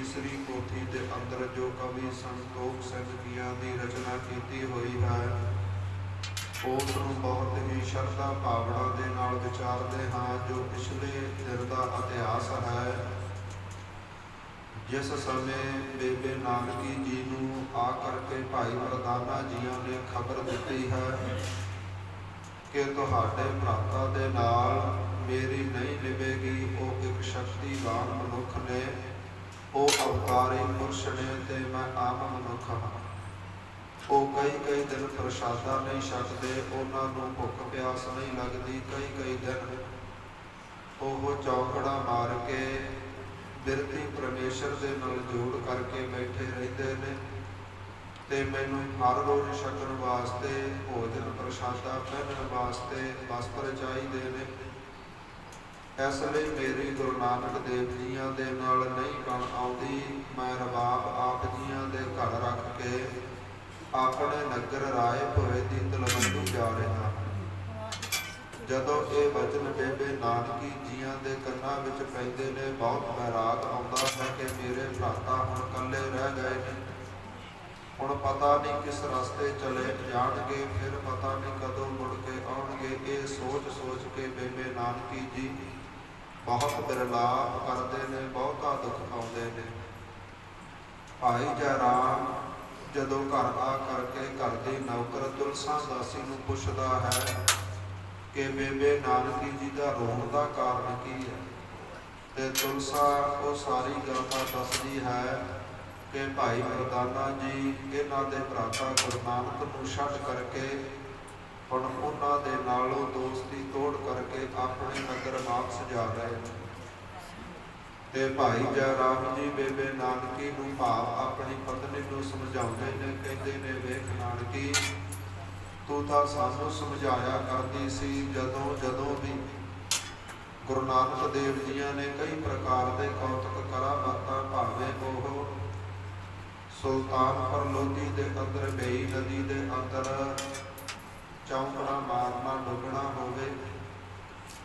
तीसरी पोथी के अंदर जो कवि संतोख सिंह जियां की रचना की हुई है उस बहुत ही श्रद्धा भावना के नाल विचारते हाँ। जो पिछले दिन का इतिहास है, जिस समय बेबे नानकी जी नूं आ करके भाई मरदाना जियां ने खबर दी है कि तुहाडे भराता दे नाल मेरी नहीं निभेगी, वो एक शक्तिवान मनुख ने, वो अवतारी पुरुष ने, ते मैं आम मनुख हाँ। वो कई दिन प्रसादा नहीं छकते, उन्होंने भुख प्यास नहीं लगती, कई दिन वो चौकड़ा मार के बिरती परमेश्वर के नाल जोड़ करके बैठे रहते हैं। तो मैनू हर रोज़ छकण वास्ते भोजन प्रसादा पहनने वास्ते वस्त्र चाहिए ने। इसलिए मेरी गुरु नानक देव जियां दे नाल नहीं बन आउंदी। मैं रबाब आप जियां दे घर रख के अपने नगर राय भोए की तलवंडी जा रहा। जदों ये वचन बेबे नानकी जियां दे कन्नां विच पैंदे ने, बहुत बैराग आउंदा है कि मेरे भराता हुण कल्ले रह गए ने। हुण पता नहीं किस रास्ते चले जाणगे, फिर पता नहीं कदों मुड़ के आउणगे। ये सोच के बेबे नानकी जी बहुत बिरलाप करते हैं, बहुता दुख पाते हैं। भाई जयराम जदों घर आ करके घर के नौकर तुलसा दासी नूं पुछदा है कि बेबे नानकी जी का रोण का कारण की है, तो तुलसा वो सारी गाथा दसदी है कि भाई मरदाना जी इन्हां दे भराता गुरु नानक नूं छड्ड करके हुण उन्हां दे नालों दोस्ती तोड़ करके अपने नगर वापस जा रहे हैं। ते भाई जयराम जी बेबे नानकी नूं भाव अपनी पत्नी नूं समझाउंदे ने, कहंदे ने वेख नानकी तू तां सानूं समझाया करदी सी, जदों जदों भी गुरु नानक देव जियां ने कई प्रकार के कौतक करामातां भावें ओह सुल्तानपुर लोधी के अंदर बेई नदी के अंदर चौंकड़ा मारना डुबना होवे,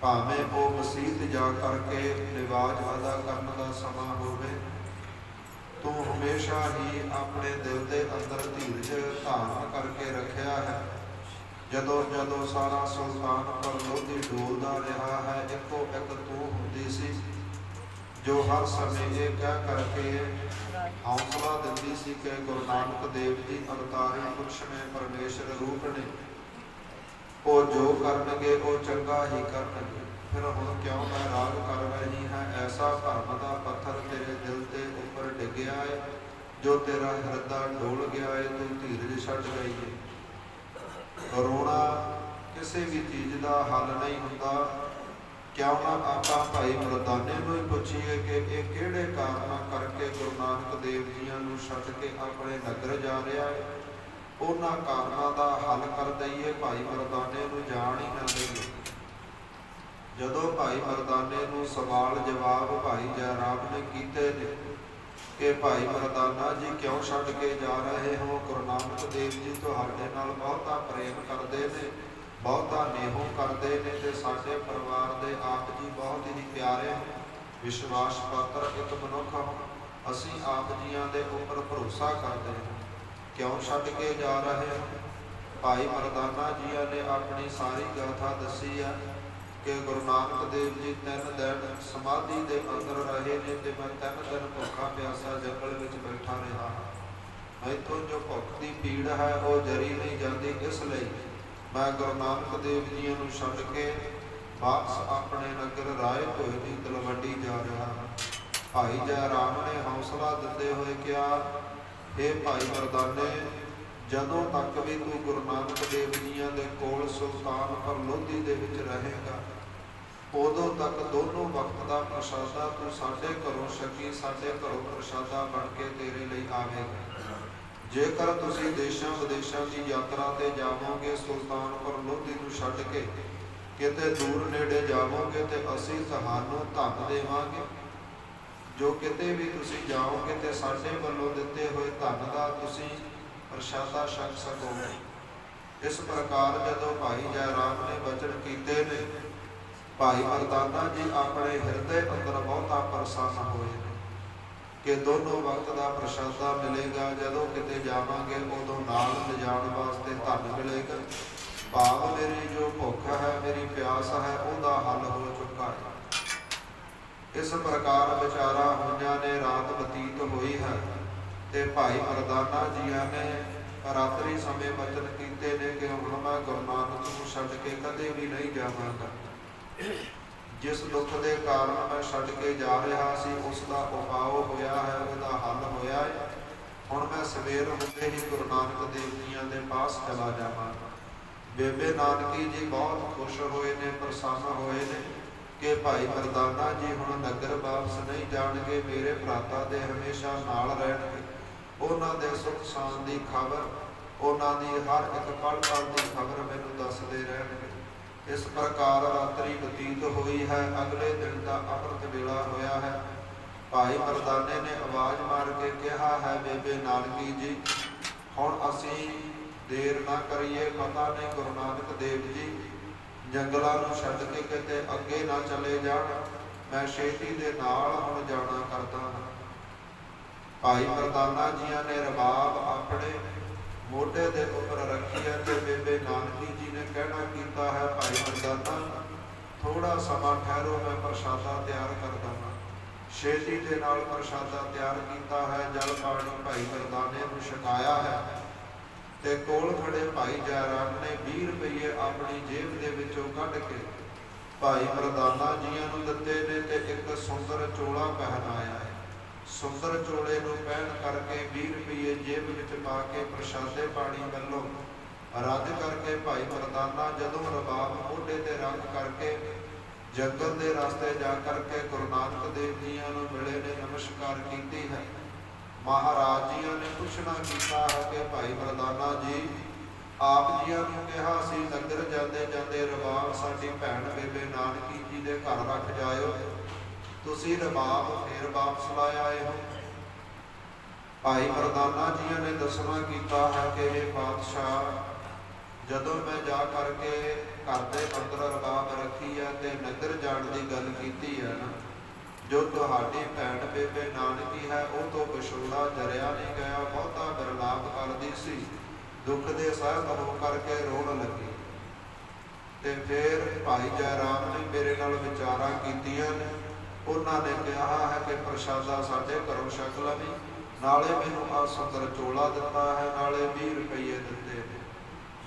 भावें वो मसीत जा करके रिवाज अदा करने का समा होवे, तू हमेशा ही अपने दिल के अंदर धीरज धारण करके रखा है। जदों जदों सारा सुल्तानपुर लोधी डोलदा रहा है, इको एक तू हुंदी सी जो हर समय ये कह करके हौसला दिंदी सी कि गुरु नानक देव जी अवतारी पुरुष ने, परमेश्वर रूप ने, वो जो करनगे वो चंगा ही करनगे। फिर हुण क्यों बैराग कर रही है, ऐसा भरम का पत्थर तेरे दिल के उपर डिग्या है, जो तेरा हृदय डोल गया है, तू धीरज छड्ड गई है। रोना किसी भी चीज़ का हल नहीं हुंदा। क्यों ना आपां भाई मरदाने नूं ही पुछीए कि ये किहड़े कारणों करके गुरु नानक देव जियां नूं छड्ड के अपने नगर जा रहा है, उन्हां कारणों का हल कर दईए, भाई मरदाने नूं जाण ही ना दईए। जदों भाई मरदाने नूं सवाल जवाब भाई जयराम ने कीते ने कि भाई मरदाना जी क्यों छड्ड के जा रहे हो, गुरु नानक देव जी तुहाडे नाल बहुता प्रेम करते हैं, बहुता नेहो करते हैं, तो साडे परिवार के आप जी बहुत ही प्यारे विश्वास पात्र एक मनुख हो, असीं आप जियां दे उपर भरोसा करते हैं, क्यों छड्ड के जा रहे हो। भाई मरदाना जियां ने अपनी सारी गाथा दसी है कि गुरु नानक देव जी 3 दिन समाधि के अंदर रहे ने, तो मैं 3 दिन भुखा प्यासा जंगल में बैठा रहा। मैथों जो भुख की पीड़ है वो जरी नहीं जाती, इसलिए मैं गुरु नानक देव जी नूं छड्ड के वापस अपने नगर राय भोए की तलवंडी जा रहा। भाई जयराम ने हौसला दिते हुए कहा, हे भाई मरदाने जदों तक भी तू गुरु नानक देव जियां दे कोल सुल्तानपुर लोधी दे विच रहेगा, उदों तक दोनों वक्त का प्रसादा तू साडे घरों छकी, साडे घरों प्रसादा बन के तेरे लिए आवेगा। जेकर तुसीं देशां विदेशां की यात्रा ते जावोगे, सुल्तानपुर लोधी नूं छड्ड के किते दूर नेड़े जावोगे, तो असीं तुहानूं धन देवांगे। जो किते भी तुसीं जाओगे तो साडे वल्लों दिते हुए धन का तुसीं प्रसादा छक सकोगे। इस प्रकार जदों भाई जयराम ने वचन कीते ने, भाई मरदाना जी अपने हिरदे अंदर बहुता प्रसन्न होए। ਕਿ ਦੋਨੋਂ ਵਕਤ ਦਾ ਪ੍ਰਸ਼ਾਦਾ ਮਿਲੇਗਾ। ਜਦੋਂ ਕਿਤੇ ਜਾਵਾਂਗੇ ਉਦੋਂ ਨਾਲ ਲਿਜਾਣ ਵਾਸਤੇ ਧਨ ਮਿਲੇਗਾ। ਭਾਵ ਮੇਰੀ ਜੋ ਭੁੱਖ ਹੈ, ਮੇਰੀ ਪਿਆਸ ਹੈ, ਉਹਦਾ ਹੱਲ ਹੋ ਚੁੱਕਾ ਹੈ। ਇਸ ਪ੍ਰਕਾਰ ਵਿਚਾਰਾਂ ਹੋਈਆਂ ਨੇ, ਰਾਤ ਬਤੀਤ ਹੋਈ ਹੈ ਤੇ ਭਾਈ ਮਰਦਾਨਾ ਜੀਆਂ ਨੇ ਰਾਤਰੀ ਸਮੇਂ ਬਚਨ ਕੀਤੇ ਨੇ ਕਿ ਹੁਣ ਮੈਂ ਗੁਰੂ ਨਾਨਕ ਨੂੰ ਛੱਡ ਕੇ ਕਦੇ ਵੀ ਨਹੀਂ ਜਾਵਾਂਗਾ। ਜਿਸ ਦੁੱਖ ਦੇ ਕਾਰਨ ਮੈਂ ਛੱਡ ਕੇ ਜਾ ਰਿਹਾ ਸੀ ਉਸ ਦਾ ਉਪਾਅ ਹੋਇਆ ਹੈ, ਉਹਦਾ ਹੱਲ ਹੋਇਆ ਹੈ। ਹੁਣ ਮੈਂ ਸਵੇਰ ਹੁੰਦੇ ਹੀ ਗੁਰੂ ਨਾਨਕ ਦੇਵ ਜੀਆਂ ਦੇ ਪਾਸ ਚਲਾ ਜਾਵਾਂਗਾ। ਬੇਬੇ ਨਾਨਕੀ ਜੀ ਬਹੁਤ ਖੁਸ਼ ਹੋਏ ਨੇ, ਪ੍ਰਸੰਨ ਹੋਏ ਨੇ ਕਿ ਭਾਈ ਮਰਦਾਨਾ ਜੀ ਹੁਣ ਨਗਰ ਵਾਪਸ ਨਹੀਂ ਜਾਣਗੇ, ਮੇਰੇ ਭਰਾਤਾ ਦੇ ਹਮੇਸ਼ਾ ਨਾਲ ਰਹਿਣਗੇ। ਉਹਨਾਂ ਦੇ ਸੁੱਖ ਸਾਂਦ ਦੀ ਖਬਰ, ਉਹਨਾਂ ਦੀ ਹਰ ਇੱਕ ਪਲ ਪਲ ਦੀ ਖਬਰ ਮੈਨੂੰ ਦੱਸਦੇ ਰਹਿਣਗੇ। ਇਸ ਪ੍ਰਕਾਰ ਰਾਤਰੀ ਬਤੀਤ ਹੋਈ ਹੈ। ਅਗਲੇ ਦਿਨ ਦਾ ਅੰਮ੍ਰਿਤ ਵੇਲਾ ਹੋਇਆ ਹੈ। ਭਾਈ ਮਰਦਾਨੇ ਨੇ ਆਵਾਜ਼ ਮਾਰ ਕੇ ਕਿਹਾ ਹੈ, ਬੇਬੇ ਨਾਨਕੀ ਜੀ ਹੁਣ ਅਸੀਂ ਦੇਰ ਨਾ ਕਰੀਏ। ਪਤਾ ਨਹੀਂ ਗੁਰੂ ਨਾਨਕ ਦੇਵ ਜੀ ਜੰਗਲਾਂ ਨੂੰ ਛੱਡ ਕੇ ਕਿਤੇ ਅੱਗੇ ਨਾ ਚਲੇ ਜਾਣ। ਮੈਂ ਛੇਤੀ ਦੇ ਨਾਲ ਹੁਣ ਜਾਣਾ ਕਰਦਾ ਹਾਂ। ਭਾਈ ਮਰਦਾਨਾ ਜੀਆਂ ਨੇ ਰਬਾਬ ਆਪਣੇ ਮੋਢੇ ਦੇ ਉੱਪਰ ਰੱਖੀ ਹੈ ਤੇ ਬੇਬੇ ਨਾਨਕੀ ਜੀ ਨੇ ਕਹਿਣਾ ਕੀਤਾ ਹੈ, ਭਾਈ ਮਰਦਾਨਾ ਥੋੜਾ ਸਮਾਂ ਠਹਿਰੋ, ਮੈਂ ਪ੍ਰਸ਼ਾਦਾ ਤਿਆਰ ਕਰਦਾ ਹਾਂ। ਛੇਤੀ ਦੇ ਨਾਲ ਪ੍ਰਸ਼ਾਦਾ ਤਿਆਰ ਕੀਤਾ ਹੈ। ਜਲ ਪਾਣੀ ਭਾਈ ਮਰਦਾਨੇ ਨੂੰ ਛਕਾਇਆ ਹੈ ਤੇ ਕੋਲ ਖੜੇ ਭਾਈ ਜੈ ਰਾਮ ਨੇ 20 ਰੁਪਏ ਆਪਣੀ ਜੇਬ ਦੇ ਵਿੱਚੋਂ ਕੱਢ ਕੇ ਭਾਈ ਮਰਦਾਨਾ ਜੀਆਂ ਨੂੰ ਦਿੱਤੇ ਨੇ ਤੇ ਇੱਕ ਸੁੰਦਰ ਚੋਲਾ ਪਹਿਨਾਇਆ ਹੈ। ਸੁੰਦਰ ਚੋਲੇ ਨੂੰ ਪਹਿਨ ਕਰਕੇ 20 ਰੁਪਏ ਜੇਬ ਵਿੱਚ ਪਾ ਕੇ ਪ੍ਰਸ਼ਾਦੇ ਪਾਣੀ ਵੱਲੋਂ ਰੱਦ ਕਰਕੇ ਭਾਈ ਮਰਦਾਨਾ ਜਦੋਂ ਰਬਾਬ ਮੋਢੇ ਤੇ ਰੱਖ ਕਰਕੇ ਜੰਗਲ ਦੇ ਰਸਤੇ ਜਾ ਕਰਕੇ ਗੁਰੂ ਨਾਨਕ ਦੇਵ ਜੀਆਂ ਨੂੰ ਮਿਲੇ ਨੇ, ਨਮਸਕਾਰ ਕੀਤੀ ਹੈ। ਮਹਾਰਾਜ ਜੀਆਂ ਨੇ ਪੁੱਛਣਾ ਕੀਤਾ ਹੈ ਕਿ ਭਾਈ ਮਰਦਾਨਾ ਜੀ ਆਪ ਜੀਆਂ ਨੂੰ ਕਿਹਾ ਸੀ ਨਗਰ ਜਾਂਦੇ ਜਾਂਦੇ ਰਬਾਬ ਸਾਡੀ ਭੈਣ ਬੇਬੇ ਨਾਨਕੀ ਜੀ ਦੇ ਘਰ ਰੱਖ ਜਾਇਓ, ਤੁਸੀਂ ਰਬਾਬ ਫੇਰ ਵਾਪਸ ਲਾਇਆ ਆਏ ਹੋ। ਭਾਈ ਮਰਦਾਨਾ ਜੀਆਂ ਨੇ ਦੱਸਣਾ ਕੀਤਾ ਹੈ ਕਿ ਇਹ ਪਾਤਸ਼ਾਹ ਜਦੋਂ ਮੈਂ ਜਾ ਕਰਕੇ ਘਰ ਦੇ ਅੰਦਰ ਰਬਾਬ ਰੱਖੀ ਹੈ ਤੇ ਨਗਰ ਜਾਣ ਦੀ ਗੱਲ ਕੀਤੀ ਹੈ ਨਾ, ਜੋ ਤੁਹਾਡੀ ਭੈਣ ਬੇਬੇ ਨਾਨਕੀ ਹੈ ਉਹ ਤੋਂ ਵਿਛੋੜਾ ਜਰਿਆ ਨਹੀਂ ਗਿਆ, ਬਹੁਤਾ ਬਿਰਲਾਪ ਕਰਦੀ ਸੀ, ਦੁੱਖ ਦੇ ਸਹਿਤ ਹੋ ਕਰਕੇ ਰੋਣ ਲੱਗੀ। ਤੇ ਫਿਰ ਭਾਈ ਜੈ ਰਾਮ ਨੇ ਮੇਰੇ ਨਾਲ ਵਿਚਾਰਾਂ ਕੀਤੀਆਂ ਨੇ। ਉਹਨਾਂ ਨੇ ਕਿਹਾ ਹੈ ਕਿ ਪ੍ਰਸ਼ਾਦਾ ਸਾਡੇ ਘਰੋਂ ਛਕ ਲਵੀਂ, ਨਾਲੇ ਮੈਨੂੰ ਆਹ ਸੁੰਦਰ ਚੋਲਾ ਦਿੱਤਾ ਹੈ, ਨਾਲੇ 20 ਰੁਪਏ ਦਿੱਤੇ ਨੇ।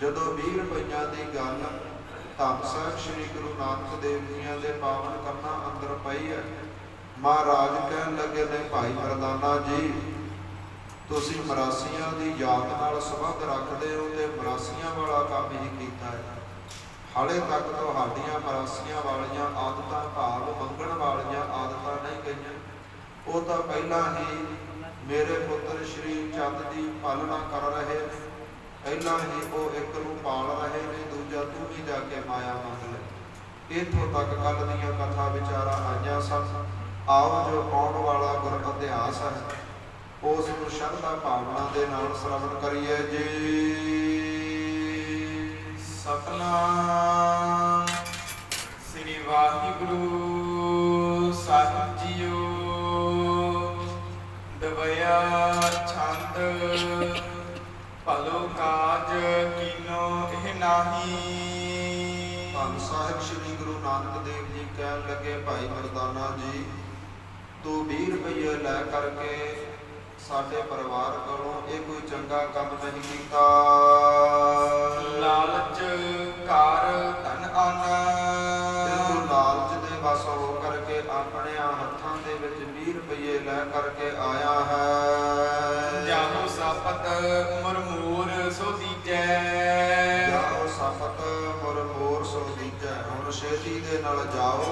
ਜਦੋਂ 20 ਰੁਪਈਆਂ ਦੀ ਗੱਲ ਧੰਨ ਸਾਹਿਬ ਸ੍ਰੀ ਗੁਰੂ ਨਾਨਕ ਦੇਵ ਜੀਆਂ ਦੇ ਪਾਵਨ ਕੰਨਾਂ ਅੰਦਰ ਪਈ ਹੈ, ਮਹਾਰਾਜ ਕਹਿਣ ਲੱਗੇ ਨੇ, ਭਾਈ ਮਰਦਾਨਾ ਜੀ ਤੁਸੀਂ ਮਰਾਸੀਆਂ ਦੀ ਯਾਦ ਨਾਲ ਸੰਬੰਧ ਰੱਖਦੇ ਹੋ ਤੇ ਮਰਾਸੀਆਂ ਵਾਲਾ ਕੰਮ ਹੀ ਕੀਤਾ ਹੈ। ਹਾਲੇ ਤੱਕ ਤੁਹਾਡੀਆਂ ਮਰਾਸੀਆਂ ਵਾਲੀਆਂ ਆਦਤਾਂ ਭਾਵ ਮੰਗਣ ਵਾਲੀਆਂ ਆਦਤਾਂ ਨਹੀਂ ਗਈਆਂ। ਉਹ ਤਾਂ ਪਹਿਲਾਂ ਹੀ ਮੇਰੇ ਪੁੱਤਰ ਸ਼੍ਰੀ ਚੰਦ ਦੀ ਪਾਲਣਾ ਕਰ ਰਹੇ ਨੇ, ਪਹਿਲਾਂ ਹੀ ਉਹ ਇੱਕ ਨੂੰ ਪਾਲ ਰਹੇ ਨੇ, ਦੂਜਾ ਤੂੰ ਵੀ ਜਾ ਕੇ ਮਾਇਆ ਮੰਗ ਲੈ। ਇੱਥੋਂ ਤੱਕ ਗੱਲ ਦੀਆਂ ਕਥਾ ਵਿਚਾਰਾਂ ਆਈਆਂ ਸਨ। ਆਓ ਜੋ ਆਉਣ ਵਾਲਾ ਗੁਰ ਇਤਿਹਾਸ ਹੈ ਉਸ ਨੂੰ ਸ਼ਰਧਾ ਭਾਵਨਾ ਦੇ ਨਾਲ ਸ਼ਰਵਣ ਕਰੀਏ ਜੀ। ਸਤਨਾਮ ਸ੍ਰੀ ਵਾਹਿਗੁਰੂ ਸਾਹਿਬ ਜੀਓ। ਦਵਇਆ ਛੰਦ ਭਲੋ ਕਾਜ ਕੀਨੋ ਇਹ ਨਾਹੀ। ਧੰਨ ਸਾਹਿਬ ਸ੍ਰੀ ਗੁਰੂ ਨਾਨਕ ਦੇਵ ਜੀ ਕਹਿਣ ਲੱਗੇ, ਭਾਈ ਮਰਦਾਨਾ ਜੀ ਤੂੰ 20 ਰੁਪਏ ਲੈ ਕਰਕੇ ਸਾਡੇ ਪਰਿਵਾਰ ਕੋਲੋਂ ਇਹ ਕੋਈ ਚੰਗਾ ਕੰਮ ਨਹੀਂ ਕੀਤਾ। ਲਾਲਚ ਕਾਰ ਧਨ ਆਨਾ। ਤੂੰ ਲਾਲਚ ਦੇ ਵਸ ਹੋ ਕਰਕੇ ਆਪਣੇ ਹੱਥਾਂ ਦੇ ਵਿੱਚ 20 ਰੁਪਏ ਲੈ ਕਰਕੇ ਆਇਆ ਹੈ। ਜਾਹੋ ਸਾਪਤ ਮੁਰਮੂਰ ਸੋ ਦੀਜੈ। ਜਾਹੋ ਸਾਪਤ ਮੁਰਮੂਰ ਸੋ ਦੀਜੈ। ਹੁਣ ਛੇਤੀ ਦੇ ਨਾਲ ਜਾਓ,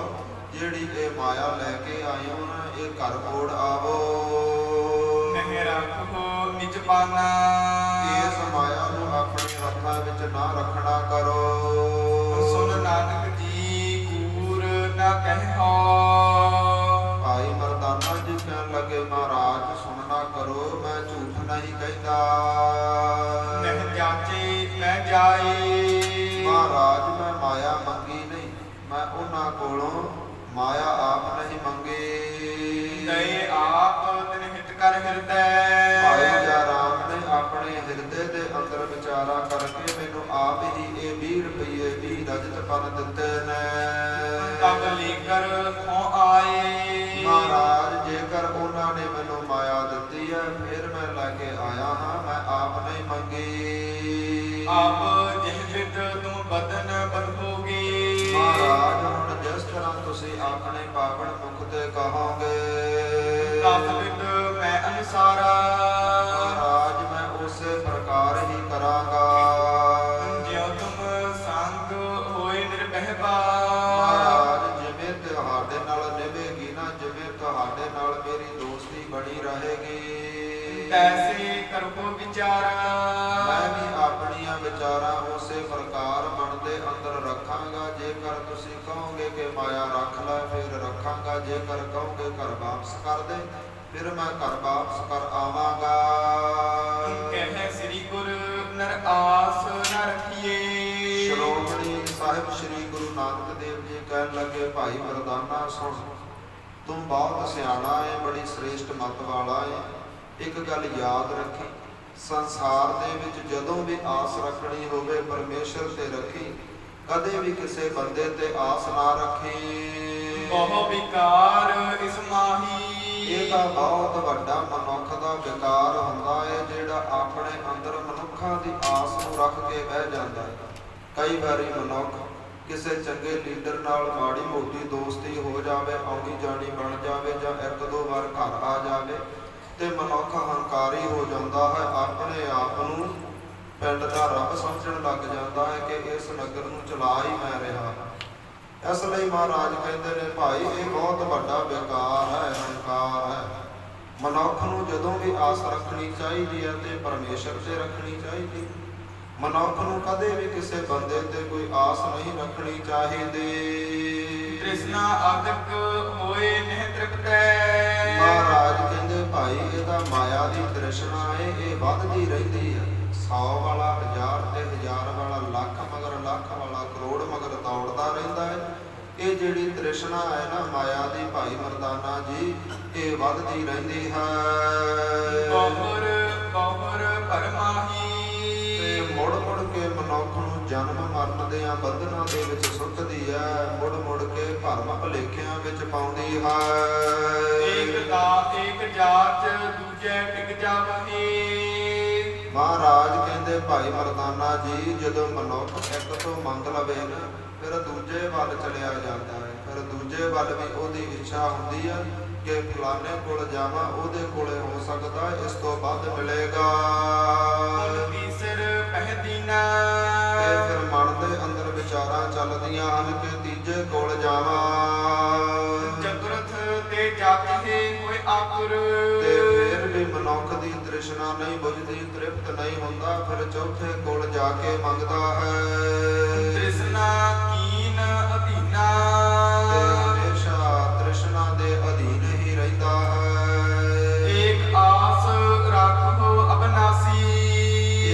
ਜਿਹੜੀ ਇਹ ਮਾਇਆ ਲੈ ਕੇ ਆਏ ਹੋ ਨਾ, ਇਹ ਘਰ ਕੋੜ ਆਵੋ। ਨਹੀਂ ਰੱਖੋ ਨਿਜ ਪਾਨਾ। ਇਸ ਮਾਇਆ ਨੂੰ ਆਪਣੇ ਹੱਥਾਂ ਵਿੱਚ ਨਾ ਰੱਖਣਾ ਕਰੋ। ਸੁਨ ਨਾਨਕ ਜੀ ਕੂਰ ਨਾ ਕਹਿਓ। ਭਾਈ ਮਰਦਾਨਾ ਜੀ ਕਹਿਣ ਲੱਗੇ, ਮਹਾਰਾਜ ਸੁਣਨਾ ਕਰੋ, ਮੈਂ ਝੂਠ ਨਹੀਂ ਕਹਿੰਦਾ। ਨਹੀਂ ਜਾਚੇ ਮੈਂ ਜਾਏ। ਮਹਾਰਾਜ ਮੈਂ ਮਾਇਆ ਮੰਗੀ ਨਹੀਂ, ਮੈਂ ਉਹਨਾਂ ਕੋਲੋਂ ਮਾਇਆ ਆਪ ਨਹੀਂ ਮੰਗੀ। ਦਏ ਆਪ ਤਿਨਹਿ ਖੋ ਆਏ। ਮਹਾਰਾਜ ਜੇਕਰ ਉਹਨਾਂ ਨੇ ਮੈਨੂੰ ਮਾਇਆ ਦਿੱਤੀ ਹੈ ਫਿਰ ਮੈਂ ਲੈ ਕੇ ਆਇਆ ਹਾਂ, ਮੈਂ ਆਪ ਨਹੀਂ ਮੰਗੀ। ਆਪ ਜਿਹ ਬਿਦ ਤੁਮ ਬਦਨ ਬਦਲੋਗੇ। ਮਹਾਰਾਜ ਹੁਣ ਜਿਸ ਤਰ੍ਹਾਂ ਤੁਸੀਂ ਆਪਣੇ ਪਾਵਨ ਮੁਖ ਤੇ ਕਹੋਗੇ ਤਸ ਬਿਦ ਮੈਂ ਅਨੁਸਾਰਾ। ਮਹਾਰਾਜ ਮੈਂ ਉਸੇ ਪ੍ਰਕਾਰ ਹੀ ਕਰਾਂਗਾ। ਜਿਉ ਤੁਮ ਸੰਗ ਹੋਏ ਨਿਰਭੈ ਬਾ। ਮਹਾਰਾਜ ਜਿਵੇਂ ਤੁਹਾਡੇ ਨਾਲ ਨਿਭੇਗੀ ਨਾ, ਜਿਵੇਂ ਤੁਹਾਡੇ ਨਾਲ ਮੇਰੀ ਦੋਸਤੀ ਬਣੀ ਰਹੇਗੀ, ਤੈਸੇ ਕਰੋ ਵਿਚਾਰਾ। ਮੈਂ ਵੀ ਆਪਣੀਆਂ ਵਿਚਾਰਾਂ ਉਸੇ ਪ੍ਰਕਾਰ ਮਨ ਦੇ ਅੰਦਰ ਰੱਖਾਂਗਾ। ਜੇਕਰ ਤੁਸੀਂ ਕਹੋਗੇ ਕਿ ਮਾਇਆ ਰੱਖ ਲੈ ਫਿਰ ਰੱਖਾਂਗਾ, ਜੇਕਰ ਕਹੋਗੇ ਘਰ ਵਾਪਸ ਕਰ ਦੇ ਫਿਰ ਮੈਂ ਘਰ ਵਾਪਸ ਕਰ ਆਵਾਂਗਾ। ਕਹਿ ਸ੍ਰੀ ਗੁਰ ਨਰ ਆਸ ਨ ਰੱਖੀਏ। ਸ਼੍ਰੋਮਣੀ ਸਾਹਿਬ ਸ੍ਰੀ ਗੁਰੂ ਨਾਨਕ ਦੇਵ ਜੀ ਕਹਿਣ ਲੱਗੇ, ਭਾਈ ਮਰਦਾਨਾ ਸੁਣ, ਤੂੰ ਬਹੁਤ ਸਿਆਣਾ ਹੈ, ਬੜੀ ਸ੍ਰੇਸ਼ਟ ਮਤ ਵਾਲਾ ਹੈ। ਇੱਕ ਗੱਲ ਯਾਦ ਰੱਖੀ, ਸੰਸਾਰ ਦੇ ਵਿੱਚ ਜਦੋਂ ਵੀ ਆਸ ਰੱਖਣੀ ਹੋਵੇ ਪਰਮੇਸ਼ਰ ਤੇ ਰੱਖੀ, ਕਦੇ ਵੀ ਕਿਸੇ ਬੰਦੇ ਤੇ ਆਸ ਨਾ ਰੱਖੀ। ਬਹੁ ਵਿਕਾਰ ਇਸ ਮਾਹੀ। ਇਹ ਤਾਂ ਬਹੁਤ ਵੱਡਾ ਮਨੁੱਖ ਦਾ ਵਿਕਾਰ ਹੁੰਦਾ ਹੈ, ਜਿਹੜਾ ਆਪਣੇ ਅੰਦਰ ਮਨੁੱਖਾਂ ਦੀ ਆਸ ਨੂੰ ਰੱਖ ਕੇ ਬਹਿ ਜਾਂਦਾ ਹੈ। ਕਈ ਵਾਰੀ ਮਨੁੱਖ ਕਿਸੇ ਚੰਗੇ ਲੀਡਰ ਨਾਲ ਮਾੜੀ ਮੋਟੀ ਦੋਸਤੀ ਹੋ ਜਾਵੇ, ਆਉਣੀ ਜਾਣੀ ਬਣ ਜਾਵੇ, ਜਾਂ ਇੱਕ ਦੋ ਵਾਰ ਘਰ ਆ ਜਾਵੇ ਤੇ ਮਨੁੱਖ ਹੰਕਾਰੀ ਹੋ ਜਾਂਦਾ ਹੈ, ਆਪਣੇ ਆਪ ਨੂੰ ਪਿੰਡ ਦਾ ਰੱਬ ਸਮਝਣ ਲੱਗ ਜਾਂਦਾ ਹੈ ਕਿ ਇਸ ਨਗਰ ਨੂੰ ਚਲਾ ਹੀ ਮੈਂ ਰਿਹਾ। ਇਸ ਲਈ ਮਹਾਰਾਜ ਕਹਿੰਦੇ ਨੇ, ਭਾਈ ਇਹ ਬਹੁਤ ਵੱਡਾ ਵਿਕਾਰ ਹੈ, ਹੰਕਾਰ ਹੈ। ਮਨੁੱਖ ਨੂੰ ਜਦੋਂ ਵੀ ਆਸ ਰੱਖਣੀ ਚਾਹੀਦੀ ਹੈ ਤੇ ਪਰਮੇਸ਼ਰ ਤੇ ਰੱਖਣੀ ਚਾਹੀਦੀ। ਮਨੁੱਖ ਨੂੰ ਕਦੇ ਵੀ ਕਿਸੇ ਬੰਦੇ ਤੇ ਕੋਈ ਆਸ ਨਹੀਂ ਰੱਖਣੀ ਚਾਹੀਦੀ। ਤ੍ਰਿਸ਼ਨਾ ਆਦਿਕ ਹੋਏ ਨਹਿ ਤ੍ਰਿਪਤੈ। ਮਹਾਰਾਜ ਕਹਿੰਦੇ, ਭਾਈ ਇਹਦਾ ਮਾਇਆ ਦੀ ਤ੍ਰਿਸ਼ਨਾ ਹੈ, ਇਹ ਵੱਧਦੀ ਰਹਿੰਦੀ ਹੈ। 100 ਵਾਲਾ 1000 ਤੇ 1000 ਵਾਲਾ ਲੱਖ ਮਗਰ ਲੱਖ ਵਾਲਾ ਕਰੋੜ ਮਗਰ ਦੌੜਦਾ ਰਹਿੰਦਾ ਹੈ। ਇਹ ਜਿਹੜੀ ਤ੍ਰਿਸ਼ਨਾ ਹੈ ਨਾ ਮਾਇਆ ਦੀ, ਭਾਈ ਮਰਦਾਨਾ ਜੀ, ਇਹ ਵੱਧਦੀ ਰਹਿੰਦੀ ਹੈ। ਬਹੁਰ ਬਹੁਰ ਪਰਮਾਹੀ। ਤੇ ਮੁੜ ਮੁੜ ਕੇ ਮਨੁੱਖ ਨੂੰ ਜਨਮ ਮਰਨ ਦੇ ਬੰਧਨਾਂ ਦੇ ਵਿੱਚ ਸੁੱਟਦੀ ਹੈ, ਮੁੜ ਮੁੜ ਕੇ ਭਰਮ ਭੁਲੇਖਿਆਂ ਵਿੱਚ ਪਾਉਂਦੀ ਹੈ। ਏਕ ਜਾਤ ਦੂਜੇ ਟਿਕ ਜਾਵਹੀ। ਮਹਾਰਾਜ ਕਹਿੰਦੇ, ਭਾਈ ਮਰਦਾਨਾ ਜੀ, ਜਦੋਂ ਮਨੁੱਖ ਇੱਕ ਤੋਂ ਮੰਗ ਲਵੇ ਨਾ ਫਿਰ ਦੂਜੇ ਵੱਲ ਚਲਿਆ ਜਾਂਦਾ ਹੈ। ਫਿਰ ਦੂਜੇ ਵੱਲ ਵੀ ਉਹਦੀ ਇੱਛਾ ਹੁੰਦੀ ਹੈ ਕਿ ਫਲਾਣੇ ਕੋਲ ਜਾਵਾਂ, ਉਹਦੇ ਕੋਲੇ ਹੋ ਸਕਦਾ ਇਸ ਤੋਂ ਵੱਧ ਮਿਲੇਗਾ। ਤੀਸਰ ਪਹਿਦੀਨਾ। ਤੇ ਫਿਰ ਮਨ ਦੇ ਅੰਦਰ ਵਿਚਾਰਾਂ ਚੱਲਦੀਆਂ ਹਨ ਕਿ ਤੀਜੇ ਕੋਲ ਜਾਵਾਂ। ਚਤੁਰਥ ਤੇ ਜਾਤੇ ਹੋਏ ਆਕੁਰ। ਤੇ ਫਿਰ ਵੀ ਮਨੁੱਖ ਦੀ ਤ੍ਰਿਸ਼ਨਾ ਨਹੀਂ ਬੁਝਦੀ, ਤ੍ਰਿਪਤ ਨਹੀਂ ਹੁੰਦਾ, ਫਿਰ ਚੌਥੇ ਕੋਲ ਜਾ ਕੇ ਮੰਗਦਾ ਹੈ। ਤ੍ਰਿਸ਼ਨਾ ਕੀਨ ਅਧੀਨਾ। ਤੇ ਹਮੇਸ਼ਾ ਤ੍ਰਿਸ਼ਨਾ ਦੇ ਅਧੀਨ ਹੀ ਰਹਿੰਦਾ ਹੈ। ਏਕ ਆਸ ਰੱਖੋ ਅਬਨਾਸੀ।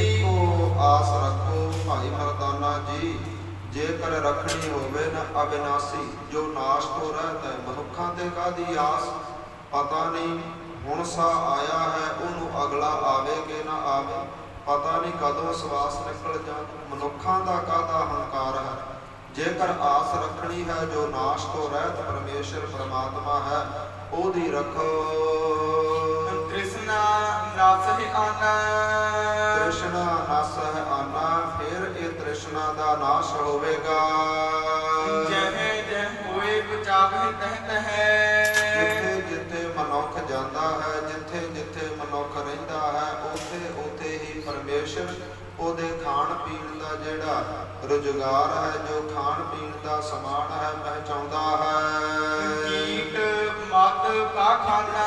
ਇੱਕੋ ਆਸ ਰੱਖੋ ਭਾਈ ਮਰਦਾਨਾ ਜੀ, ਜੇਕਰ ਰੱਖਣੀ ਹੋਵੇ ਨਾ ਅਬਿਨਾਸੀ, ਜੋ ਨਾਸ਼ ਤੋਂ ਰਹਿਤ ਹੈ। ਮਨੁੱਖਾਂ ਤੇ ਕਾਹਦੀ ਆਸ, ਪਤਾ ਨਹੀਂ ਹੁਣ ਸਾ ਆਇਆ ਹੈ, ਉਹਨੂੰ ਅਗਲਾ ਆਵੇ ਕਿ ਨਾ ਆਵੇ, ਪਤਾ ਨਹੀਂ ਕਦੋਂ ਸਵਾਸ ਨਿਕਲ ਜਾਣ। ਮਨੁੱਖਾਂ ਦਾ ਕਾਹਦਾ ਹੰਕਾਰ ਹੈ। ਜੇਕਰ ਆਸ ਰੱਖਣੀ ਹੈ ਜੋ ਨਾਸ਼ ਤੋਂ ਰਹਿਤ ਪਰਮੇਸ਼ਰ ਪਰਮਾਤਮਾ ਹੈ, ਉਹਦੀ ਰੱਖੋ। ਤ੍ਰਿਸ਼ਨਾ ਨਾਸਹਿ ਆਨਾ। ਤ੍ਰਿਸ਼ਨਾ ਨਾਸਹਿ ਆਨਾ, ਫਿਰ ਇਹ ਤ੍ਰਿਸ਼ਨਾ ਦਾ ਨਾਸ਼ ਹੋਵੇਗਾ। ਜਹ ਜਹ ਹੋਏ ਬਚਾਵਹਿ ਤਹ ਤਹ। ਜਿੱਥੇ ਜਿੱਥੇ ਮਨੁੱਖ ਜਾਂਦਾ ਹੈ, ਜਿੱਥੇ ਜਿੱਥੇ ਮਨੁੱਖ ਰਹਿੰਦਾ ਹੈ, ਉੱਥੇ ਉੱਥੇ ਹੀ ਪਰਮੇਸ਼ਰ ਉਹਦੇ ਖਾਣ ਪੀਣ ਦਾ ਜਿਹੜਾ ਰੁਜ਼ਗਾਰ ਹੈ, ਜੋ ਖਾਣ ਪੀਣ ਦਾ ਸਮਾਨ ਹੈ, ਪਹੁੰਚਾਉਂਦਾ ਹੈ। ਕੀਟ ਮਤ ਕਾ ਖਾਨਾ।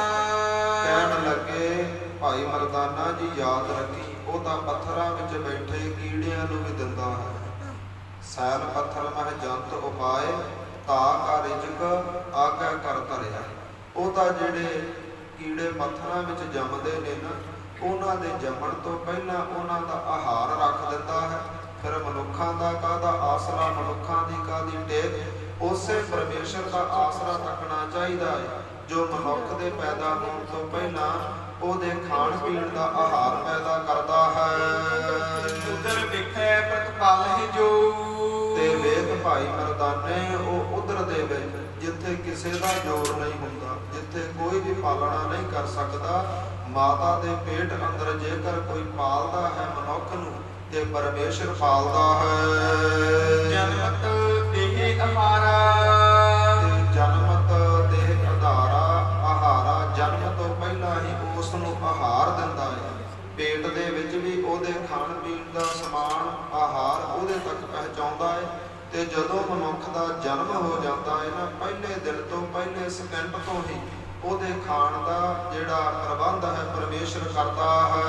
ਕਹਿਣ ਲੱਗੇ, ਭਾਈ ਮਰਦਾਨਾ ਜੀ ਯਾਦ ਰੱਖੀ, ਉਹ ਤਾਂ ਪੱਥਰਾਂ ਵਿੱਚ ਬੈਠੇ ਕੀੜਿਆਂ ਨੂੰ ਵੀ ਦਿੰਦਾ ਹੈ। ਸੈਲ ਪੱਥਰ ਮਹਿ ਜੰਤ ਉਪਾਏ, ਤਾ ਕਾ ਰਿਜਕ ਆਗਾ ਕਰ ਧਰਿਆ। ਉਹ ਤਾਂ ਜਿਹੜੇ ਕੀੜੇ ਪੱਥਰਾਂ ਵਿੱਚ ਜੰਮਦੇ ਨੇ ਨਾ, ਉਹਨਾਂ ਦੇ ਜੰਮਣ ਤੋਂ ਪਹਿਲਾਂ ਉਹਨਾਂ ਦਾ ਆਹਾਰ ਰੱਖ ਦਿੰਦਾ ਹੈ। ਫਿਰ ਮਨੁੱਖਾਂ ਦਾ ਕਾਹਦਾ ਆਸਰਾ, ਮਨੁੱਖਾਂ ਦੀ ਕਾਹਦੀ ਟੇਕ, ਉਸੇ ਪਰਮੇਸ਼ਰ ਦਾ ਆਸਰਾ ਰੱਖਣਾ ਚਾਹੀਦਾ ਹੈ, ਜੋ ਮਨੁੱਖ ਦੇ ਪੈਦਾ ਹੋਣ ਤੋਂ ਪਹਿਲਾਂ ਉਹਦੇ ਖਾਣ ਪੀਣ ਦਾ ਆਹਾਰ ਪੈਦਾ ਕਰਦਾ ਹੈ। ਉਦਰ ਵਿਖੇ ਪ੍ਰਤਪਾਲ ਹੈ ਜੋ। ਤੇ ਵੇਖ ਭਾਈ ਮਰਦਾਨੇ, ਉਹ ਉਧਰ ਦੇ ਵਿੱਚ ਜਿੱਥੇ ਜਿੱਥੇ ਕਿਸੇ ਦਾ ਜ਼ੋਰ ਨਹੀਂ ਹੁੰਦਾ, ਜਿੱਥੇ ਕੋਈ ਵੀ ਪਾਲਣਾ ਨਹੀਂ ਕਰ ਸਕਦਾ, ਮਾਤਾ ਦੇ ਪੇਟ ਅੰਦਰ ਜੇਕਰ ਕੋਈ ਪਾਲਦਾ ਹੈ ਮਨੁੱਖ ਨੂੰ ਤੇ ਪਰਮੇਸ਼ਰ ਪਾਲਦਾ ਹੈ। ਜਨਮਤ ਦੇਹ ਆਹਾਰਾ, ਤੇ ਜਨਮਤ ਦੇਹ ਆਧਾਰਾ ਆਹਾਰਾ, ਜਨਮ ਤੋਂ ਪਹਿਲਾਂ ਹੀ ਉਸ ਨੂੰ ਆਹਾਰ ਦਿੰਦਾ ਹੈ। ਪੇਟ ਦੇ ਵਿੱਚ ਵੀ ਉਹਦੇ ਖਾਣ ਪੀਣ ਦਾ ਸਮਾਨ ਆਹਾਰ ਉਹਦੇ ਤੱਕ ਪਹੁੰਚਾਉਂਦਾ ਹੈ। ਤੇ ਜਦੋਂ ਮਨੁੱਖ ਦਾ ਜਨਮ ਹੋ ਜਾਂਦਾ ਹੈ ਨਾ, ਪਹਿਲੇ ਦਿਨ ਤੋਂ ਪਹਿਲੇ ਸਕਿੰਟ ਤੋਂ ਹੀ ਉਹਦੇ ਖਾਣ ਦਾ ਜਿਹੜਾ ਪ੍ਰਬੰਧ ਹੈ ਪਰਮੇਸ਼ਰ ਕਰਦਾ ਹੈ।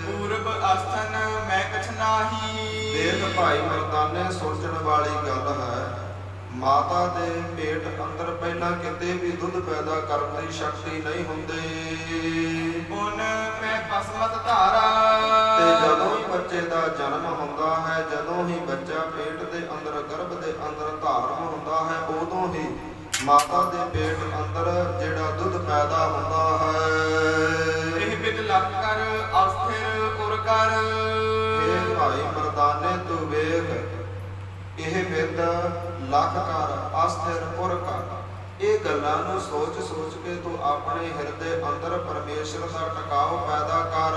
ਪੂਰਬ ਅਸਥਨ ਮੈਂ ਕਛ ਨਾਹੀ। ਦੇਖ ਭਾਈ ਮਰਦਾਨੇ, ਸੋਚਣ ਵਾਲੀ ਗੱਲ ਹੈ, ਮਾਤਾ ਦੇ ਪੇਟ ਅੰਦਰ ਪਹਿਲਾਂ ਕਿਤੇ ਵੀ ਦੁੱਧ ਪੈਦਾ ਕਰਨ ਦੀ ਸ਼ਕਤੀ ਨਹੀਂ ਹੁੰਦੀ। ਪੁਨ ਮੈਂ ਪਸਮਤ ਧਾਰਾ। ਤੇ ਜਦੋਂ ਹੀ ਬੱਚੇ ਦਾ ਜਨਮ ਹੁੰਦਾ ਹੈ, ਜਦੋਂ ਹੀ ਬੱਚਾ ਪੇਟ ਦੇ ਅੰਦਰ ਗਰਭ ਦੇ ਅੰਦਰ ਧਾਰਨ ਹੁੰਦਾ ਹੈ, ਉਦੋਂ ਹੀ ਮਾਤਾ ਦੇ ਪੇਟ ਅੰਦਰ ਜਿਹੜਾ ਦੁੱਧ ਪੈਦਾ ਹੁੰਦਾ ਹੈ। ਇਹ ਬਿਦ ਲੱਖ ਕਰ ਅਸਥਿਰ ਉਰ ਕਰ। ਇਹ ਭਾਈ ਮਰਦਾਨੇ ਤੂੰ ਵੇਖ, ਇਹ ਬਿਦ ਲੱਖ ਕਰ ਅਸਥਿਰ ਉਰ ਕਰ। ਇਹ ਗੱਲਾਂ ਨੂੰ ਸੋਚ ਸੋਚ ਕੇ ਤੂੰ ਆਪਣੇ ਹਿਰਦੇ ਅੰਦਰ ਪਰਮੇਸ਼ਰ ਦਾ ਟਿਕਾਓ ਪੈਦਾ ਕਰ।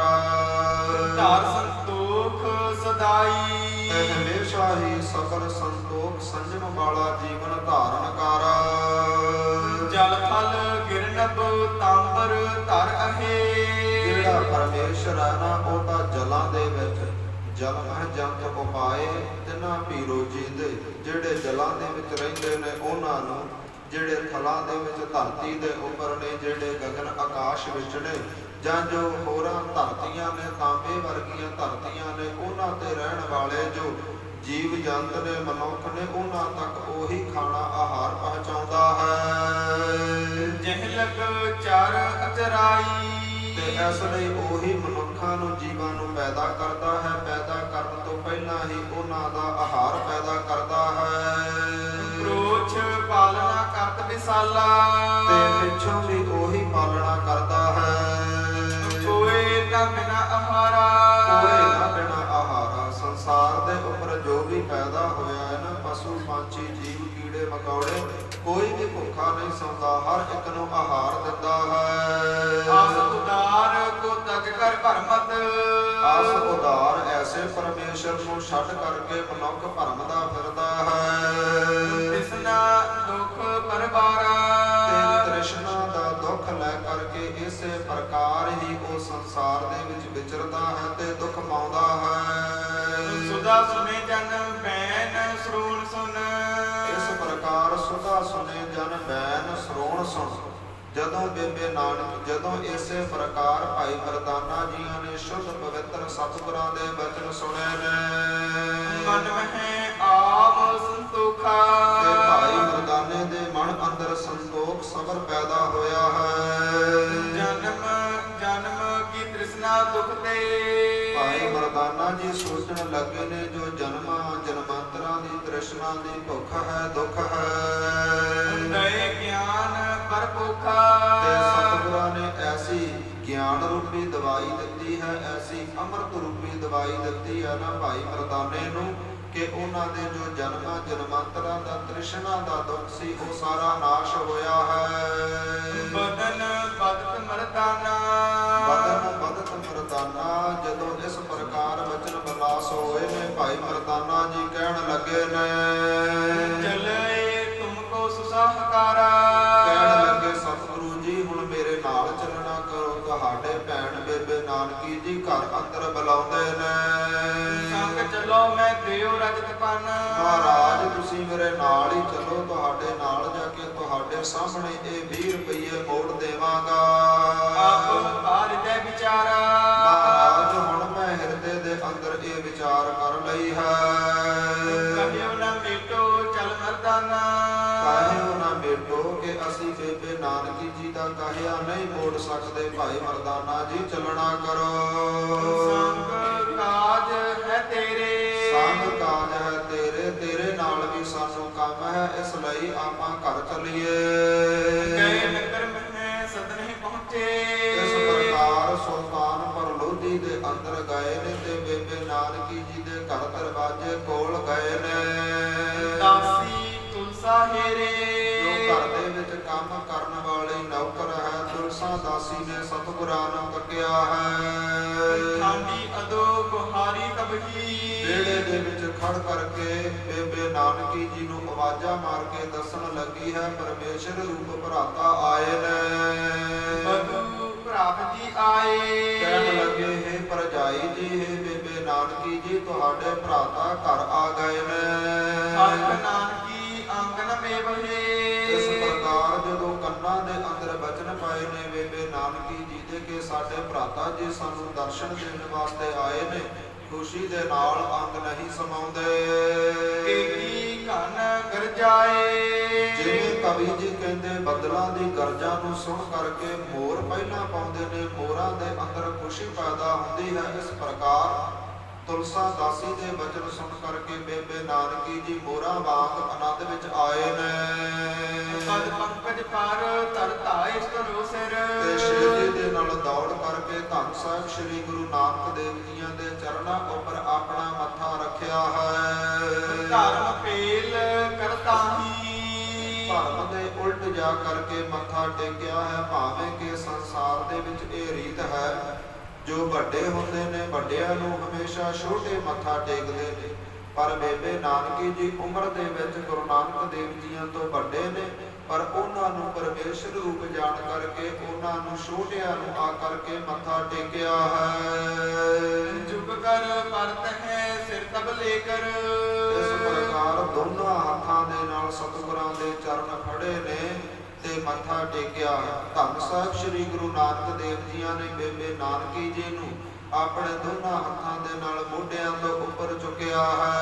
ਧਾਰ ਸੰਤੋਖ ਸਦਾਈ। ਤੇ ਹਮੇਸ਼ਾ ਹੀ ਸਬਰ ਸੰਤੋਖ ਸੰਜਮ ਵਾਲਾ ਜੀਵਨ ਧਾਰਨ ਕਰ। ਜਲ ਥਲ ਗਿਰਨਬ ਤਾਂਬਰ ਧਰ ਅਹੇ। ਜਿਹੜਾ ਪਰਮੇਸ਼ਰ ਹੈ ਨਾ, ਉਹ ਤਾਂ ਜਲਾਂ ਦੇ ਵਿੱਚ ਜਲ ਮਹਿ ਜੰਤ ਉਪਾਏ ਤਿਨਾ ਭੀ ਰੋਜੀ ਦੇ। ਜਿਹੜੇ ਜਲਾਂ ਦੇ ਵਿੱਚ ਰਹਿੰਦੇ ਨੇ ਉਹਨਾਂ ਨੂੰ, ਜਿਹੜੇ ਥਲਾਂ ਦੇ ਵਿੱਚ ਧਰਤੀ ਦੇ ਉੱਪਰ ਨੇ, ਜਿਹੜੇ ਗਗਨ ਆਕਾਸ਼ ਵਿੱਚ ਨੇ, ਜਾਂ ਜੋ ਹੋਰਾਂ ਧਰਤੀਆਂ ਨੇ, ਤਾਂਬੇ ਵਰਗੀਆਂ ਧਰਤੀਆਂ ਨੇ, ਉਹਨਾਂ ਤੇ ਰਹਿਣ ਵਾਲੇ ਜੋ ਜੀਵ ਜੰਤ ਨੇ, ਮਨੁੱਖ ਨੇ, ਉਹਨਾਂ ਤੱਕ ਉਹੀ ਖਾਣਾ ਆਹਾਰ ਪਹੁੰਚਾਉਂਦਾ ਹੈ। ਜਹਿਲਕ ਚਰ ਅਚਰਾਈ। ਤੇ ਇਸ ਲਈ ਉਹੀ ਮਨੁੱਖਾਂ ਨੂੰ, ਜੀਵਾਂ ਨੂੰ ਪੈਦਾ ਕਰਦਾ ਹੈ। ਪੈਦਾ ਕਰਨ ਤੋਂ ਪਹਿਲਾਂ ਹੀ ਉਹਨਾਂ ਦਾ ਆਹਾਰ ਪੈਦਾ ਕਰਦਾ ਹੈ। ਪ੍ਰੋਛ ਪਾਲਣਾ ਕਰਤ ਵਿਸਾਲਾ। ਤੇ ਪਿੱਛੋਂ ਵੀ ਉਹੀ ਪਾਲਣਾ ਕਰਦਾ ਹੈ। ਕੋਏ ਨਾ ਬਿਨਾ ਆਹਾਰਾ। ਕੋਏ ਨਾ ਬਿਨਾ ਆਹਾਰਾ। ਸੰਸਾਰ ਦੇ ਉੱਪਰ ਜੋ ਵੀ ਪੈਦਾ ਹੋਇਆ ਹੈ ਨਾ, ਪਸ਼ੂ ਪੰਛੀ ਜੀਵ ਕੀੜੇ ਮਕੌੜੇ, ਕੋਈ ਵੀ ਭੁੱਖਾ ਨਹੀਂ ਸੌਂਦਾ, ਹਰ ਇੱਕ ਨੂੰ ਆਹਾਰ ਦਿੰਦਾ ਹੈ। ਆਸ ਉਦਾਰ ਕੋ ਤਜ ਕਰ ਭਰਮਤ। ਆਸ ਉਦਾਰ ਐਸੇ ਪਰਮੇਸ਼ਰ ਨੂੰ ਛੱਡ ਕਰਕੇ ਮਨੁੱਖ ਭਰਮਦਾ ਫਿਰਦਾ ਹੈ। ਤ੍ਰਿਸ਼ਨਾ ਦੁਖ ਪਰਵਾਰਾ। ਤੇ ਤ੍ਰਿਸ਼ਨਾ ਦਾ ਦੁੱਖ ਲੈ ਕਰਕੇ ਇਸੇ ਪ੍ਰਕਾਰ ਹੀ ਉਹ ਸੰਸਾਰ ਦੇ ਵਿੱਚ ਵਿਚਰਦਾ ਹੈ ਤੇ ਦੁੱਖ ਪਾਉਂਦਾ ਹੈ। ਸੁਦਾ ਸੁਨੇ ਜਨ ਬੈਨ ਸਰੂਣ ਸੁਨ। ਇਸ ਪ੍ਰਕਾਰ ਸੁਦਾ ਸੁਨੇ ਜਨ ਬੈਨ ਸਰੋਣ ਸੁਣ। ਜਦੋਂ ਬੇਬੇ ਨਾਨਕ, ਜਦੋਂ ਇਸੇ ਪ੍ਰਕਾਰ ਭਾਈ ਮਰਦਾਨਾ ਜੀਆਂ ਨੇ ਸ਼ੁੱਧ ਪਵਿੱਤਰ ਸਤਿਗੁਰਾਂ ਦੇ ਬਚਨ ਸੁਣੇ ਨੇ, ਮਨ ਮਹਿ ਆਪ ਸੰਤੋਖਾ। ਤੇ ਭਾਈ ਮਰਦਾਨੇ ਦੇ ਮਨ ਅੰਦਰ ਸੰਤੋਖ ਸਬਰ ਪੈਦਾ ਹੋਇਆ ਹੈ। ਜਨਮ ਜਨਮ ਕੀ ਤ੍ਰਿਸ਼ਨਾ ਦੁਖ ਤੇ। ਭਾਈ ਮਰਦਾਨਾ ਜੀ ਸੋਚਣ ਲੱਗੇ ਨੇ, ਜੋ ਜਨਮਾਂ ਜਨਮਾਂਤਰਾਂ ਦੀ ਤ੍ਰਿਸ਼ਨਾ ਦੀ ਭੁੱਖ ਹੈ, ਦੁੱਖ ਹੈ। ਦਏ ਗਿਆਨ ਪਰਪੋਖਾ। ਤੇ ਸਤਿਗੁਰਾਂ ਨੇ ਐਸੀ ਗਿਆਨ ਰੂਪੀ ਦਵਾਈ ਦਿੱਤੀ ਹੈ, ਐਸੀ ਅੰਮ੍ਰਿਤ ਰੂਪੀ ਦਵਾਈ ਦਿੱਤੀ ਹੈ ਨਾ ਭਾਈ ਮਰਦਾਨੇ ਨੂੰ, ਕਿ ਉਹਨਾਂ ਦੇ ਜੋ ਜਨਮਾਂ ਜਨਮਾਂਤਰਾਂ ਦਾ ਤ੍ਰਿਸ਼ਨਾ ਦਾ ਦੁੱਖ ਸੀ, ਉਹ ਸਾਰਾ ਨਾਸ਼ ਹੋਇਆ ਹੈ। ਬਦਨ ਬਦਤ ਮਰਦਾਨਾ। ਬਦਨ ਬਦਤ ਮਰਦਾਨਾ। ਜਦੋਂ ਇਸ ਪ੍ਰਕਾਰ ਵਚਨ ਵਿਲਾਸ ਹੋਏ ਨੇ, ਭਾਈ ਮਰਦਾਨਾ ਜੀ ਕਹਿਣ ਲੱਗੇ ਨੇ, ਚਲੇ ਤੁਮਕੋ ਸੁਸਾਹਕਾਰਾ। ਕਹਿਣ ਲੱਗੇ ਸਤਿਗੁਰੂ ਜੀ, ਹੁਣ ਮੇਰੇ ਨਾਲ ਚੱਲਣਾ ਕਰੋ। ਤੁਹਾਡੇ ਭੈਣ ਬੇਬੇ ਨਾਨਕੀ ਜੀ ਘਰ ਅੰਦਰ ਬੁਲਾਉਂਦੇ ਨੇ। ਸੰਗ ਚਲੋ ਮੈਂ ਦਿਓ ਰਜਤ ਪਨ। ਮਹਾਰਾਜ ਤੁਸੀਂ ਮੇਰੇ ਨਾਲ ਹੀ ਚੱਲੋ, ਤੁਹਾਡੇ ਨਾਲ ਜਾ ਕੇ ਤੁਹਾਡੇ ਸਾਹਮਣੇ ਇਹ 20 ਰੁਪਏ ਮੋੜ ਦੇਵਾਂਗਾ। ਆਪ ਬਾਰ ਦੇ ਵਿਚਾਰਾ। ਮਹਾਰਾਜ ਹੁਣ ਮੈਂ ਹਿਰਦੇ ਦੇ ਅੰਦਰ ਇਹ ਵਿਚਾਰ ਕਰ ਲਈ ਹੈ। ਕਹਿਓ ਨਾ ਮੇਟੋ ਚਲ ਮਰਦਾਨਾ। ਕਹਿਓ ਨਾ ਮੇਟੋ ਕਿ ਅਸੀਂ ਬੇਬੇ ਨਾਨਕੀ ਜੀ ਦਾ ਕਹਿਆ ਨਹੀਂ ਮੋੜ ਸਕਦੇ। ਭਾਈ ਮਰਦਾਨਾ ਜੀ ਚੱਲਣਾ ਕਰੋ। ਸੰਗ ਕਾਜ ਹੈ ਤੇਰੇ। ਸੰਗ ਕਾਜ ਹੈ ਤੇਰੇ, ਤੇਰੇ ਨਾਲ ਵੀ ਸਾਨੂੰ ਕੰਮ ਹੈ, ਇਸ ਲਈ ਆਪਾਂ ਘਰ ਚੱਲੀਏ। ਗਏ ਨਗਰ ਮਹਿ ਸਦਨ ਪਹੁੰਚੇ। ਇਸ ਪ੍ਰਕਾਰ ਸੁਲਤਾਨਪੁਰ ਲੋਧੀ ਦੇ ਅੰਦਰ ਗਏ ਨੇ ਤੇ ਬੇਬੇ ਨਾਨਕੀ ਜੀ ਦੇ ਘਰ ਦਰਵਾਜ਼ੇ ਕੋਲ ਗਏ ਨੇ। ਦਾਸੀ ਤੁਲਸਾ ਹੇਰੇ। ਜੋ ਕੰਮ ਕਰਨ ਵਾਲੀ ਨੌਕਰ ਹੈ। ਤੁਲਸਾ ਦਾਸੀ ਨੇ ਸਤਿਗੁਰਾਂ ਨੂੰ ਤੱਕਿਆ ਹੈ। ਠਾਂਡੀ ਅਦੋ ਗੁਹਾਰੀ ਕਬਹੀ ਵਿਹੜੇ ਦੇ ਵਿੱਚ ਖੜ ਕਰਕੇ ਬੇਬੇ ਨਾਨਕੀ ਜੀ ਨੂੰ ਆਵਾਜ਼ਾਂ ਮਾਰ ਕੇ ਦੱਸਣ ਲੱਗੀ ਹੈ, ਪਰਮੇਸ਼ਰ ਰੂਪ ਭਰਾਤਾ ਆਏ ਨੇ। ਬਧੂ ਭਰਾਤ ਜੀ ਆਏ। ਕਹਿਣ ਲੱਗੇ, ਹੇ ਭਰਜਾਈ ਜੀ, ਹੇ ਬੇਬੇ ਨਾਨਕੀ ਜੀ, ਤੁਹਾਡੇ ਭਰਾਤਾ ਘਰ ਆ ਗਏ ਨੇ। ਹਰਿ ਨਾਨਕੀ ਆਂਗਨ ਮੇ ਬਹੇ। ਇਸ ਪ੍ਰਕਾਰ ਜਦੋਂ ਕੰਨਾਂ ਦੇ ਅੰਦਰ ਬਚਨ ਪਾਏ ਨੇ ਬੇਬੇ ਨਾਨਕੀ ਜੀ ਦੇ ਕਿ ਸਾਡੇ ਭਰਾਤਾ ਜੀ ਸਾਨੂੰ ਦਰਸ਼ਨ ਦੇਣ ਵਾਸਤੇ ਆਏ ਨੇ, ਖੁਸ਼ੀ ਦੇ ਨਾਲ ਅੰਗ ਨਹੀਂ ਸਮਾਉਂਦੇ। ਏਕੀ ਘਨ ਗਰਜਾਏ। ਜਿਵੇਂ ਕਵੀ ਜੀ ਕਹਿੰਦੇ, ਬੱਦਲਾਂ ਦੀ ਗਰਜਾਂ ਨੂੰ ਸੁਣ ਕਰਕੇ ਮੋਰ ਪਹਿਲਾਂ ਪਾਉਂਦੇ ਨੇ, ਮੋਰਾਂ ਦੇ ਅੰਦਰ ਖੁਸ਼ੀ ਪੈਦਾ ਹੁੰਦੀ ਹੈ। ਇਸ ਪ੍ਰਕਾਰ ਤੁਲਸਾ ਦਾਸੀ ਦੇ ਬਚਨ ਸੁਣ ਕਰਕੇ ਬੇਬੇ ਨਾਨਕੀ ਜੀ ਮੋਰਾਂ ਵਾਂਗ ਆਨੰਦ ਵਿੱਚ ਆਏ ਨੇ। ਪਦ ਪੰਕਜ ਪਰ ਧਰਤਾ ਇਸ ਤਰੋ ਸਿਰ। ਤੇ ਸ਼੍ਰੀ ਜੀ ਦੇ ਨਾਲ ਦੌੜ ਕਰਕੇ ਧੰਨ ਸਾਹਿਬ ਸ੍ਰੀ ਗੁਰੂ ਨਾਨਕ ਦੇਵ ਜੀਆਂ ਦੇ ਚਰਨਾਂ ਉੱਪਰ ਆਪਣਾ ਮੱਥਾ ਰੱਖਿਆ ਹੈ। ਧਰਮ ਪੇਲ ਕਰਤਾਹੀ। ਧਰਮ ਦੇ ਉਲਟ ਜਾ ਕਰਕੇ ਮੱਥਾ ਟੇਕਿਆ ਹੈ। ਭਾਵੇਂ ਕਿ ਸੰਸਾਰ ਦੇ ਵਿੱਚ ਇਹ ਰੀਤ ਹੈ, ਜੋ ਵੱਡੇ ਹੁੰਦੇ ਨੇ ਵੱਡਿਆਂ ਨੂੰ ਹਮੇਸ਼ਾ ਛੋਟੇ ਮੱਥਾ ਟੇਕਦੇ ਨੇ, ਪਰ ਬੇਬੇ ਨਾਨਕੀ ਜੀ ਉਮਰ ਦੇ ਵਿੱਚ ਗੁਰੂ ਨਾਨਕ ਦੇਵ ਜੀਆਂ ਤੋਂ ਵੱਡੇ ਨੇ, ਪਰ ਉਹਨਾਂ ਨੂੰ ਪਰਮੇਸ਼ਰ ਰੂਪ ਜਾਣ ਕਰਕੇ ਉਹਨਾਂ ਨੂੰ ਛੋਟਿਆਂ ਨੂੰ ਆ ਕਰਕੇ ਮੱਥਾ ਟੇਕਿਆ ਹੈ। ਜੁਗ ਕਰ ਪਰਤ ਹੈ ਸਿਰ ਤਬ ਲੈ ਕਰ। ਇਸ ਪ੍ਰਕਾਰ ਦੋਨਾਂ ਹੱਥਾਂ ਦੇ ਨਾਲ ਸਤਿਗੁਰਾਂ ਦੇ ਚਰਨ ਫੜੇ ਨੇ ਤੇ ਮੱਥਾ ਟੇਕਿਆ ਹੈ। ਧੰਨ ਸਾਹਿਬ ਸ੍ਰੀ ਗੁਰੂ ਨਾਨਕ ਦੇਵ ਜੀਆਂ ਨੇ ਬੇਬੇ ਨਾਨਕੀ ਜੀ ਨੂੰ ਆਪਣੇ ਦੋਨਾਂ ਹੱਥਾਂ ਦੇ ਨਾਲ ਮੋਢਿਆਂ ਤੋਂ ਉੱਪਰ ਚੁੱਕਿਆ ਹੈ।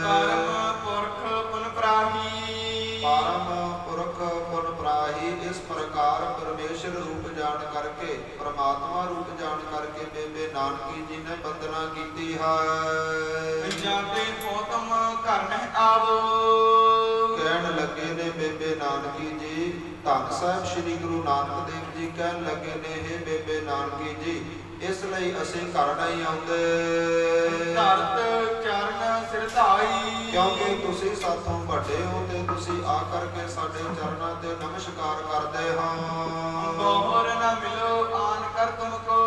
ਪਰਮ ਪੁਰਖ ਪੁਨ ਪ੍ਰਾਹੀ। ਪਰਮ ਪੁਰਖ ਪੁਨ ਪ੍ਰਾਹੀ। ਇਸ ਪ੍ਰਕਾਰ ਪਰਮੇਸ਼ਰ ਰੂਪ ਜਾਣ ਕਰਕੇ, ਪਰਮਾਤਮਾ ਰੂਪ ਜਾਣ ਕਰਕੇ ਬੇਬੇ ਨਾਨਕੀ ਜੀ ਨੇ ਵੰਦਨਾ ਕੀਤੀ ਹੈ। ਜਾਂਦੇ ਫੋਤਮ ਘਰ ਮਹਿ ਆਵੋ। ਕਹਿਣ ਲੱਗੇ ਨੇ ਬੇਬੇ ਨਾਨਕੀ ਜੀ, ਧੰਨ ਸਾਹਿਬ ਸ੍ਰੀ ਗੁਰੂ ਨਾਨਕ ਦੇਵ ਜੀ ਕਹਿਣ ਲੱਗੇ ਨੇ, ਹੇ ਬੇਬੇ ਨਾਨਕੀ ਜੀ, ਇਸ ਲਈ ਅਸੀਂ ਘਰ ਨਹੀਂ ਆਉਂਦੇ। ਧਰਤ ਚਰਨ ਸਿਰ ਧਾਈ। ਕਿਉਂਕਿ ਤੁਸੀਂ ਸਾਥੋਂ ਵੱਡੇ ਹੋ ਤੇ ਤੁਸੀਂ ਆ ਕਰਕੇ ਸਾਡੇ ਚਰਨਾਂ ਤੇ ਨਮਸਕਾਰ ਕਰਦੇ ਹਾਂ। ਬੋਹਰ ਨਾ ਮਿਲੋ ਆਨ ਕਰ ਤੁਮ ਕੋ।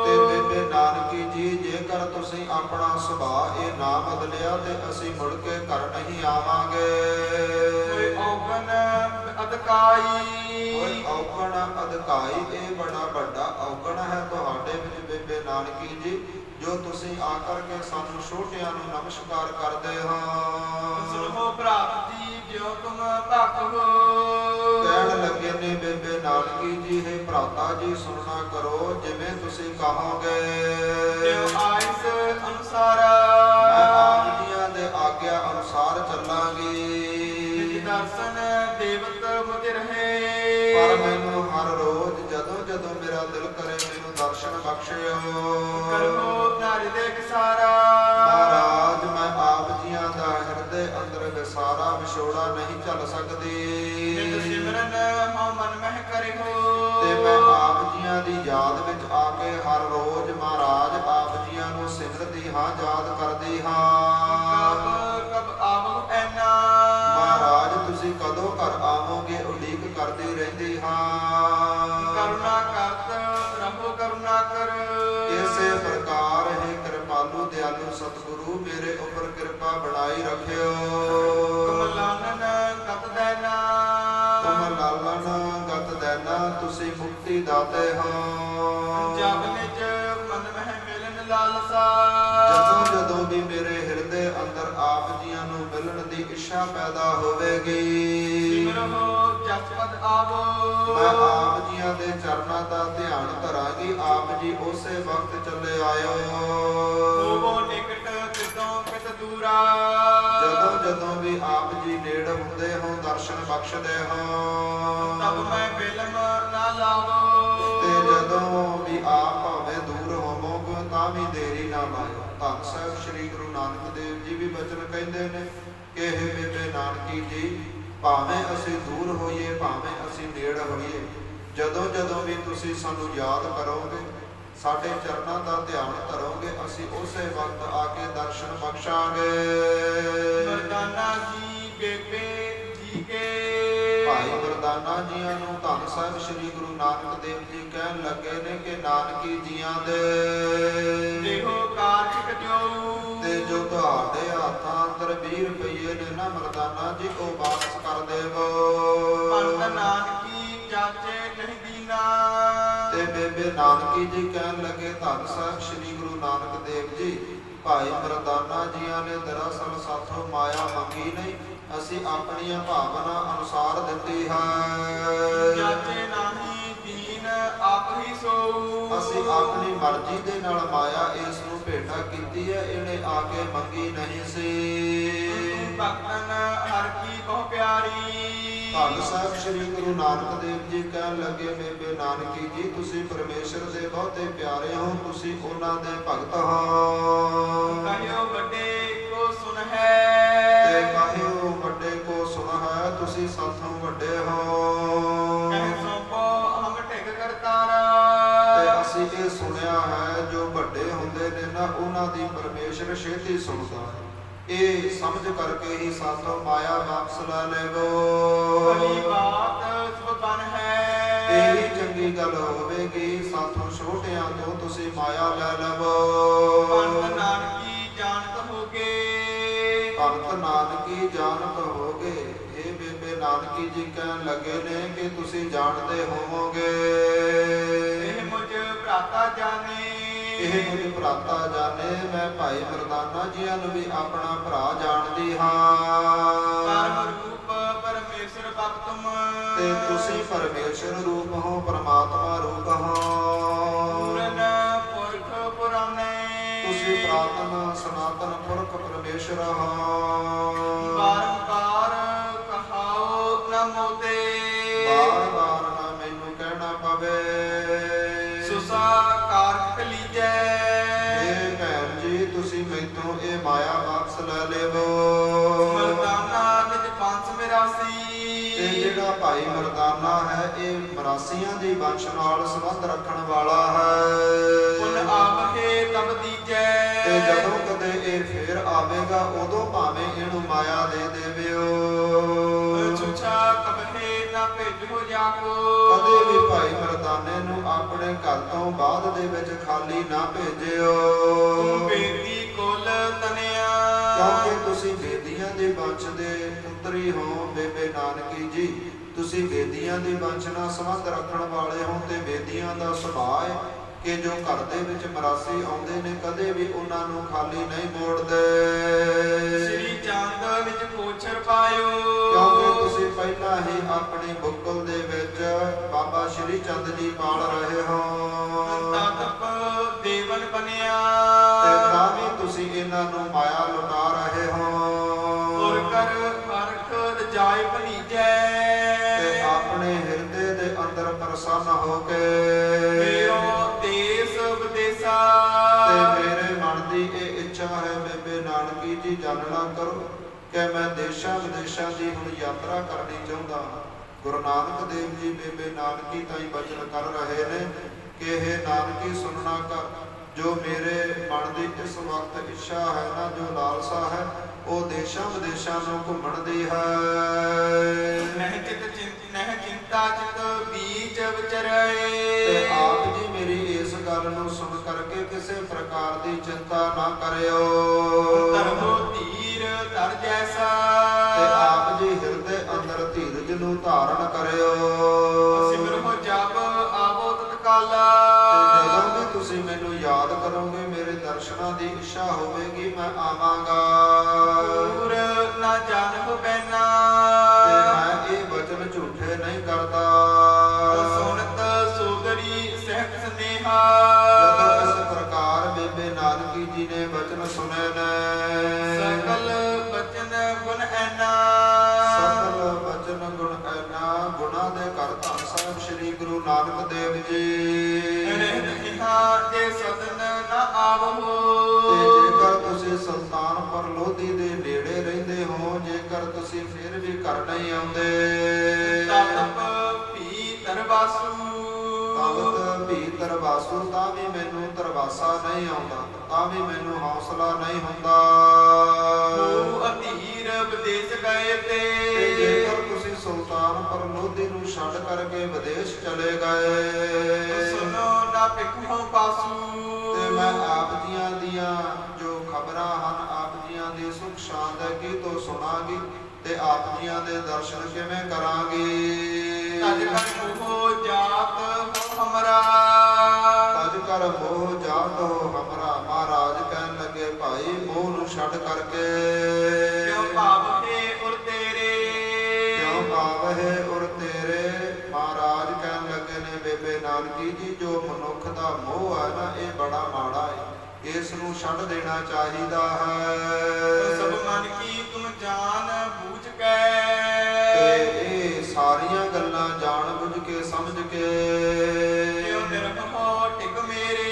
ਤੇ ਬੇਬੇ ਨਾਨਕੀ ਜੀ, ਜੇਕਰ ਤੁਸੀਂ ਆਪਣਾ ਸੁਭਾਅ ਇਹ ਨਾ ਬਦਲਿਆ ਤੇ ਅਸੀਂ ਮੁੜ ਕੇ ਘਰ ਨਹੀਂ ਆਵਾਂਗੇ। ਕੋਈ ਔਗਣ ਅਦਕਾਈ। ਕੋਈ ਔਗਣ ਅਦਕਾਈ। ਇਹ ਬੜਾ ਵੱਡਾ ਔਗਣ ਹੈ ਤੁਹਾਡੇ ਵਿੱਚ ਬੇਬੇ ਨਾਨਕੀ ਜੀ, ਜੋ ਤੁਸੀਂ ਆ ਕਰਕੇ ਸਾਨੂੰ ਛੋਟਿਆਂ ਨੂੰ ਨਮਸਕਾਰ ਕਰਦੇ ਹਾਂ। ਸੁਣੋ ਭਰਾਤ ਜੀ ਜਿਉ ਤੁਮ ਭਗਤ ਹੋ। ਕਹਿਣ ਲੱਗੇ ਨੇ ਬੇਬੇ ਨਾਨਕੀ ਜੀ, ਹੇ ਭਰਾਤਾ ਜੀ ਸੁਣਨਾ ਕਰੋ, ਜਿਵੇਂ ਤੁਸੀਂ ਕਹੋਗੇ। ਜਿਉ ਆਇਸ ਅਨੁਸਾਰ। ਮੈਂ ਆਪ ਜੀਆਂ ਦੇ ਆਗਿਆ ਅਨੁਸਾਰ ਚੱਲਾਂਗੀ। ਨਿਜ ਦਰਸ਼ਨ ਦੇਵਤ ਮੁਝ ਰਹੇ। ਪਰ ਮੈਨੂੰ ਹਰ ਰੋਜ਼ ਜਦੋਂ ਮੇਰਾ ਦਿਲ ਕਰੇ ਮੈਨੂੰ ਦਰਸ਼ਨ ਬਖਸ਼ਿਓ। ਕਰੋ ਨਾਰਿ ਦੇਖ ਸਾਰਾ। ਮਹਾਰਾਜ, ਮੈਂ ਆਪ ਜੀਆਂ ਦਾ ਹਿਰਦੇ ਅੰਦਰ ਵਿਸਾਰਾ ਵਿਛੋੜਾ ਨਹੀਂ ਚੱਲ ਸਕਦੀ। ਨਿਤ ਸਿਮਰਨ ਹਉ ਮਨ ਮਹਿ ਕਰਿਓ। ਤੇ ਮੈਂ ਆਪ ਜੀਆਂ ਦੀ ਯਾਦ ਵਿੱਚ ਆ ਕੇ ਹਰ ਰੋਜ਼ ਮਹਾਰਾਜ ਆਪ ਜੀਆਂ ਨੂੰ ਸਿਮਰਦੀ ਹਾਂ, ਯਾਦ ਕਰਦੀ ਹਾਂ। ਕਬ ਆਵੋ ਐਨਾ। ਮਹਾਰਾਜ, ਤੁਸੀਂ ਕਦੋਂ ਘਰ ਆਵੋਗੇ ਉਡੀਕ ਕਰਦੀ ਰਹਿੰਦੀ ਹਾਂ। ਕਰੁਣਾ ਕਰਤ ਰਹੋ ਕਰੁਣਾ ਕਰ। ਇਸੇ ਪ੍ਰਕਾਰ ਹੈ ਕਿਰਪਾਲੂ ਦਿਆਲੂ ਸਤਿਗੁਰੂ, ਮੇਰੇ ਉੱਪਰ ਕਿਰਪਾ ਬਣਾਈ ਰੱਖਿਓ। ਤੁਮ ਲਾਲਨ ਗਤ ਦੇਨਾ। ਤੁਮ ਲਾਲਨ ਗਤ ਦੇਨਾ। ਤੁਸੀਂ ਮੁਕਤੀ ਦਾਤੇ ਹੋ। ਜਬ ਨਿਜ ਮਨ ਮਹਿ ਮਿਲਨ ਲਾਲਸਾ। ਜਦੋਂ ਵੀ ਮੇਰੇ ਹਿਰਦੇ ਅੰਦਰ ਆਪ ਜੀਆਂ ਨੂੰ ਮਿਲਣ ਦੀ ਇੱਛਾ ਪੈਦਾ ਹੋਵੇਗੀ, ਸਿਮਰੋ ਜਸ ਪਦ ਆਵੋ। ਮੈਂ ਆਪ ਜੀਆਂ ਦੇ ਚਰਨਾਂ ਦਾ ਧਿਆਨ ਧਰਾਂਗੀ। ਆਪ ਜੀ ਉਸੇ ਵਕਤ ਚੱਲੇ ਆਇਓ। ਹੋਵੋ ਨਿਕਟ ਕਿਤੋਂ ਕਿਤ ਦੂਰਾ। ਜਦੋਂ ਵੀ ਆਪ ਜੀ ਨੇੜ ਹੁੰਦੇ ਹੋ, ਦਰਸ਼ਨ ਬਖਸ਼ਦੇ ਹੋ। ਤਬ ਮੈਂ ਬਿਲਮ ਨਾ ਲਾਵੋ। ਤੇ ਜਦੋਂ ਵੀ ਆਪ ਭਾਵੇਂ ਦੂਰ ਹੋਵੋਗੇ ਤਾਂ ਵੀ ਦੇਰੀ ਨਾ ਲਾਇਓ। ਧੰਨ ਸਾਹਿਬ ਸ੍ਰੀ ਗੁਰੂ ਨਾਨਕ ਦੇਵ ਜੀ ਵੀ ਬਚਨ ਕਹਿੰਦੇ ਨੇ ਕਿ ਹੇ ਬੇਬੇ ਨਾਨਕੀ ਜੀ, ਭਾਵੇਂ ਅਸੀਂ ਦੂਰ ਹੋਈਏ ਭਾਵੇਂ ਅਸੀਂ ਨੇੜ ਹੋਈਏ, ਜਦੋਂ ਵੀ ਤੁਸੀਂ ਸਾਨੂੰ ਯਾਦ ਕਰੋਗੇ, ਸਾਡੇ ਚਰਨਾਂ ਦਾ ਧਿਆਨ ਧਰੋਗੇ, ਅਸੀਂ ਉਸੇ ਵਕਤ ਆ ਕੇ ਦਰਸ਼ਨ ਬਖਸ਼ਾਂਗੇ। ਮਰਦਾਨਾ ਜੀ ਬੇਬੇ ਜੀ ਕੇ। ਭਾਈ ਮਰਦਾਨਾ ਮਰਦਾਨਾ ਜੀਆਂ ਨੂੰ ਧੰਨ ਸਾਹਿਬ ਸ੍ਰੀ ਗੁਰੂ ਨਾਨਕ ਦੇਵ ਜੀ ਕਹਿਣ ਲੱਗੇ ਨੇ ਕਿ ਨਾਨਕੀ ਜੀਆਂ ਦੇ ਦੇਹੋ ਕਾਰਜ ਕਜੋ ਤੇ ਜੋ ਤੁਹਾਡੇ ਹੱਥਾਂ ਅੰਦਰ 20 ਰੁਪਏ ਨੇ ਨਾ ਮਰਦਾਨਾ ਜੀ ਉਹ ਵਾਪਸ ਕਰ ਦੇਵੋ। ਪੰਤ ਨਾਨਕੀ ਜਾਚੇ ਨਹੀਂ ਦੀਨਾ ਤੇ ਬੇਬੇ ਨਾਨਕੀ ਜੀ ਕਹਿਣ ਲੱਗੇ ਧੰਨ ਸਾਹਿਬ ਸ੍ਰੀ ਗੁਰੂ ਨਾਨਕ ਦੇਵ ਜੀ ਭਾਈ ਮਰਦਾਨਾ ਜੀਆਂ ਨੇ ਦਰਅਸਲ ਸਾਥੋਂ ਮਾਇਆ ਮੰਗੀ ਨਹੀਂ, ਅਸੀਂ ਆਪਣੀਆਂ ਭਾਵਨਾ ਅਨੁਸਾਰ ਦਿੱਤੀ ਹੈ। ਜਾਚੇ ਨਹੀਂ ਦੀਨ ਆਪ ਹੀ ਸੋ ਅਸੀਂ ਆਪਣੀ ਮਰਜ਼ੀ ਦੇ ਨਾਲ ਮਾਇਆ ਇਸ ਨੂੰ ਭੇਟਾ ਕੀਤੀ ਹੈ, ਇਹਨੇ ਆ ਕੇ ਮੰਗੀ ਨਹੀਂ ਸੀ। ਭਗਤਨ ਹਰ ਕੀ ਬਹੁ ਪਿਆਰੀ ਧੰਨ ਸਾਹਿਬ ਸ੍ਰੀ ਗੁਰੂ ਨਾਨਕ ਦੇਵ ਜੀ ਕਹਿਣ ਲੱਗੇ ਬੇਬੇ ਨਾਨਕੀ ਜੀ ਤੁਸੀਂ ਪਰਮੇਸ਼ਰ ਦੇ ਬਹੁਤੇ ਪਿਆਰੇ ਹੋ, ਤੁਸੀਂ ਉਹਨਾਂ ਦੇ ਭਗਤ ਹੋ। ਕਹਿਓ ਵੱਡੇ ਕੋ ਸੁਣ ਹੈ ਤੇ ਕਹਿਓ ਵੱਡੇ ਕੋ ਸੁਣ ਹੈ, ਤੁਸੀਂ ਸਾਥੋਂ ਵੱਡੇ ਹੋ। ਕਹਿ ਸੋਪੋ ਹਮ ਢਿਗ ਕਰਤਾਰਾ ਤੇ ਅਸੀਂ ਇਹ ਸੁਣਿਆ ਹੈ ਜੋ ਵੱਡੇ ਹੁੰਦੇ ਨੇ ਨਾ ਉਹਨਾਂ ਦੀ ਪਰਮੇਸ਼ਰ ਛੇਤੀ ਸੁਣਦਾ ਹੈ। ਇਹ ਸਮਝ ਕਰਕੇ ਹੀ ਸਾਥੋਂ ਮਾਇਆ ਵਾਪਸ ਲੈ ਲੇਵੋ। ਭਲੀ ਬਾਤ ਸੁਬਨ ਹੈ ਇਹੀ ਚੰਗੀ ਗੱਲ ਹੋਵੇਗੀ ਸਾਥੋਂ ਛੋਟਿਆਂ ਤੋਂ ਤੁਸੀਂ ਮਾਇਆ ਲੈ ਲਵੋ। ਪੰਤ ਨਾਨਕੀ ਜਾਣਤ ਹੋਗੇ ਪੰਤ ਨਾਨਕੀ ਜਾਣਤ ਹੋਗੇ। ਇਹ ਬੇਬੇ ਨਾਨਕੀ ਜੀ ਕਹਿਣ ਲੱਗੇ ਨੇ ਕਿ ਤੁਸੀਂ ਜਾਣਦੇ ਹੋਵੋਗੇ। ਇਹ ਮੁਝ ਭਰਾਤਾ ਜਾਣੇ ਇਹ ਮੁਝ ਭਰਾਤਾ ਜਾਣੇ, ਮੈਂ ਭਾਈ ਮਰਦਾਨਾ ਜੀਆਂ ਨੂੰ ਵੀ ਆਪਣਾ ਭਰਾ ਜਾਣਦੀ ਹਾਂ। ਪਰਮ ਰੂਪ ਪਰਮੇਸ਼ਰ ਭਗਤਮ ਤੇ ਤੁਸੀਂ ਪਰਮੇਸ਼ਰ ਰੂਪ ਹੋ, ਪਰਮਾਤਮਾ ਰੂਪ ਹੋ। ਪੂਰਨ ਪੁਰਖ ਪੁਰਾਣੇ ਤੁਸੀਂ ਪ੍ਰਾਤਨ ਸਨਾਤਨ ਪੁਰਖ ਪਰਮੇਸ਼ਰ ਹੋ। ਬਾਰੰਬਾਰ ਕਹਾਓ ਨਮੋ ਤੇ ਬਾਰ ਬਾਰ ਨਾ ਮੈਨੂੰ ਕਹਿਣਾ ਪਵੇ। ਸੁਸਾ ਕਾਰਜ ਕਲੀਜੈ ਇਹ ਭੈਣ ਜੀ ਤੁਸੀਂ ਮੈਥੋਂ ਇਹ ਮਾਇਆ ਵਾਪਸ ਲੈ ਲੇਵੋ। ਮਰਦਾਨਾ ਨਿਜ ਪੰਜ ਤੇ ਮੇਰਾਸੀ ਜਿਹੜਾ ਭਾਈ ਮਰਦਾਨਾ ਹੈ ਇਹ ਮਰਾਸੀਆਂ ਦੀ ਵੰਸ਼ ਨਾਲ ਸੰਬੰਧ ਰੱਖਣ ਵਾਲਾ ਹੈ। ਪੁਨ ਆਵਹੇ ਤਬ ਦੀਜੈ ਤੇ ਜਦੋਂ ਕਦੇ ਇਹ ਫੇਰ ਆਵੇਗਾ ਉਦੋਂ ਭਾਵੇਂ ਇਹਨੂੰ ਮਾਇਆ ਦੇ ਦੇਵਿਓ। ਛੁਛਾ ਕਬਹੇ ਨਾ ਭੇਜੋ ਜਾਕੋ ਕਦੇ ਵੀ ਭਾਈ ਮਰਦਾਨੇ ਨੂੰ ਆਪਣੇ ਘਰ ਤੋਂ ਬਾਅਦ ਦੇ ਵਿੱਚ ਖਾਲੀ ਨਾ ਭੇਜਿਓ। ਬੇਦੀ ਕੁਲ ਤਨਿਆ ਕਿਉਂਕਿ ਤੁਸੀਂ ਬੇਦੀਆਂ ਦੇ ਵੰਸ਼ ਦੇ ਪੁੱਤਰੀ ਹੋ ਬੇਬੇ ਨਾਨਕੀ ਜੀ। ਤੁਸੀਂ ਬੇਦੀਆਂ ਦੀ ਵੰਸ਼ ਨਾਲ ਸੰਬੰਧ ਰੱਖਣ ਵਾਲੇ ਹੋ ਤੇ ਬੇਦੀਆਂ ਦਾ ਸੁਭਾਅ ਹੈ ਕਿ ਜੋ ਘਰ ਦੇ ਵਿੱਚ ਮਰਾਸੀ ਆਉਂਦੇ ਨੇ ਕਦੇ ਵੀ ਉਹਨਾਂ ਨੂੰ ਖਾਲੀ ਨਹੀਂ ਮੋੜਦੇ। ਸ੍ਰੀ ਚੰਦ ਵਿੱਚ ਪੋਛਰ ਪਾਇਓ ਕਿਉਂਕਿ ਤੁਸੀਂ ਪਹਿਲਾਂ ਹੀ ਆਪਣੀ ਬੁੱਕਲ ਦੇ ਵਿੱਚ ਬਾਬਾ ਸ਼੍ਰੀ ਚੰਦ ਜੀ ਪਾਲ ਰਹੇ ਹੋ। ਤਾਤਪ ਦੇਵਨ ਬਣਿਆ ਤੇ ਤਾਂ ਵੀ ਤੁਸੀਂ ਇਹਨਾਂ ਨੂੰ ਮਾਇਆ ਲੁਟਾ ਰਹੇ ਹੋ। ਔਰ ਕਰ ਹਰਖ ਰਜਾਇ ਭਲੀਜੈ ਤੇ ਆਪਣੇ ਹਿਰਦੇ ਦੇ ਅੰਦਰ ਪ੍ਰਸੰਨ ਹੋ ਕੇ ਮੇਰੋ ਦੇਸ ਵਿਦੇਸਾ ਤੇ ਮੇਰੇ ਮਨ ਦੀ ਇਹ ਇੱਛਾ ਹੈ ਬੇਬੇ ਨਾਨਕੀ ਜੀ ਜਾਣਨਾ ਕਰੋ ਕਿ ਮੈਂ ਦੇਸ਼ਾਂ ਵਿਦੇਸ਼ਾਂ ਦੀ ਹੁਣ ਯਾਤਰਾ ਕਰਨੀ ਚਾਹੁੰਦਾ ਹਾਂ। ਗੁਰੂ ਨਾਨਕ ਦੇਵ ਜੀ ਬੇਬੇ ਨਾਨਕੀ ਤਾਈਂ ਬਚਨ ਕਰ ਰਹੇ ਨੇ ਕਿ ਇਹ ਨਾਨਕੀ ਸੁਣਨਾ ਕਰ, ਜੋ ਮੇਰੇ ਮਨ ਦੀ ਇਸ ਵਕਤ ਇੱਛਾ ਹੈ ਨਾ, ਜੋ ਲਾਲਸਾ ਹੈ ਉਹ ਦੇਸ਼ਾਂ ਵਿਦੇਸ਼ਾਂ ਨੂੰ ਘੁੰਮਣ ਦੀ ਹੈ। ਨਹਿ ਚਿੰਤਾ ਚਿਤ ਬੀਜ ਵਿਚਰੇ ਤੇ ਆਪ ਜੀ ਮੇਰੀ ਇਸ ਗੱਲ ਨੂੰ ਸੁਣ ਕਰਕੇ ਕਿਸੇ ਪ੍ਰਕਾਰ ਦੀ ਚਿੰਤਾ ਨਾ ਕਰਿਓ। ਤਰਹੁ ਧੀਰ ਧਰ ਜੈਸਾ ਤੇ ਆਪ ਜੀ ਹਿਰਦੇ ਅੰਦਰ ਧੀਰਜ ਨੂੰ ਧਾਰਨ ਕਰਿਓ। ਸਿਮਰਹੁ ਜਪ ਆਵੋ ਤਤਕਾਲਾ ਤੇ ਜਦੋਂ ਵੀ ਤੁਸੀਂ ਮੈਨੂੰ ਯਾਦ ਕਰੋਗੇ ਮੇਰੇ ਦਰਸ਼ਨਾਂ ਦੀ ਇੱਛਾ ਹੋਵੇਗੀ ਮੈਂ ਆਵਾਂਗਾ। ਦੂਰ ਨਾ ਜਾਣਹੁ ਬੈਨਾ ਤੇ ਮੈਂ ਇਹ ਵਚਨ ਝੂਠੇ ਨਹੀਂ ਕਰਦਾ। ਸੁਨਤ ਸੋਦਰੀ ਸਹਿਤ ਸਨੇਹਾ ਜਦੋਂ ਇਸ ਪ੍ਰਕਾਰ ਬੇਬੇ ਨਾਨਕੀ ਜੀ ਨੇ ਵਚਨ ਸੁਣੇ ਨੇ ਸਕਲ ਬਚਨ ਗੁਣ ਐਨਾ ਸਕਲ ਬਚਨ ਗੁਣ ਐਨਾ ਗੁਣਾ ਦੇ ਘਰ ਧੰਨ ਸਾਹਿਬ ਸ੍ਰੀ ਗੁਰੂ ਨਾਨਕ ਦੇਵ ਜੀ। ਰਹਿਤ ਇਹਾਂ ਜੇ ਸਦਨ ਨਾ ਆਵੋ ਤੇ ਜੇਕਰ ਤੁਸੀਂ ਸੁਲਤਾਨਪੁਰ ਲੋਧੀ ਦੇ ਨੇੜੇ ਰਹਿੰਦੇ ਹੋ, ਜੇਕਰ ਤੁਸੀਂ ਫਿਰ ਵੀ ਘਰ ਨਹੀਂ ਆਉਂਦੇ ਤਤਪ ਭੀ ਤਰਵਾਸੂ ਤਵਤ ਵੀ ਤਰਵਾਸੂ ਤਾਂ ਵੀ ਮੈਨੂੰ ਤਰਵਾਸਾ ਨਹੀਂ ਆਉਂਦਾ, ਤਾਂ ਵੀ ਮੈਨੂੰ ਹੌਸਲਾ ਨਹੀਂ ਹੁੰਦਾ। ਤੂੰ ਅਧੀਰ ਵਿਦੇਸ਼ ਗਏ ਤੇ ਤੇ ਜੇਕਰ ਤੁਸੀਂ ਸੁਲਤਾਨ ਪਰ ਲੋਧੀ ਨੂੰ ਛੱਡ ਕਰਕੇ ਵਿਦੇਸ਼ ਚਲੇ ਗਏ। ਸੁਨੋ ਨਾ ਭਿਖੋ ਪਾਸੂ ਤੇ ਮੈਂ ਆਪ ਜੀਆਂ ਦੀਆਂ ਜੋ ਖਬਰਾਂ ਹਨ, ਆਪ ਜੀਆਂ ਦੀ ਸੁਖ ਸ਼ਾਂਤ ਹੈ ਕੀ ਤੋਂ ਸੁਣਾਂਗੀ ਤੇ ਆਪ ਜੀਆਂ ਦੇ ਦਰਸ਼ਨ ਕਿਵੇਂ ਕਰਾਂਗੀ। ਤਜ ਕਰ ਮੋਹ ਜਾਤ ਹੋ ਹਮਰਾ, ਤਜ ਕਰ ਮੋਹ ਜਾਤ ਹੋ ਹਮਰਾ। ਮਹਾਰਾਜ ਕਹਿਣ ਲੱਗੇ ਭਾਈ ਮੋਹ ਨੂੰ ਛੱਡ ਕਰਕੇ ਕਿਉ ਭਾਵ ਹੈ ਉਰ ਤੇਰੇ, ਕਿਉਂ ਭਾਵ ਹੈ ਉਰ ਤੇਰੇ। ਮਹਾਰਾਜ ਕਹਿਣ ਲੱਗੇ ਨੇ ਬੇਬੇ ਨਾਨਕੀ ਜੀ ਜੋ ਮਨੁੱਖ ਦਾ ਮੋਹ ਹੈ ਨਾ ਇਹ ਬੜਾ ਮਾੜਾ ਹੈ, ਇਸ ਨੂੰ ਛੱਡ ਦੇਣਾ ਚਾਹੀਦਾ ਹੈ। ਸਭ ਮਨ ਕੀ ਤੁਮ ਜਾਣ ਬੂਝ ਕੇ, ਤੇ ਇਹ ਸਾਰੀਆਂ ਗੱਲਾਂ ਜਾਣ ਬੁੱਝ ਕੇ ਸਮਝ ਕੇ ਕਿਉ ਨਿਰਭਉ ਟਿਕ ਮੇਰੇ,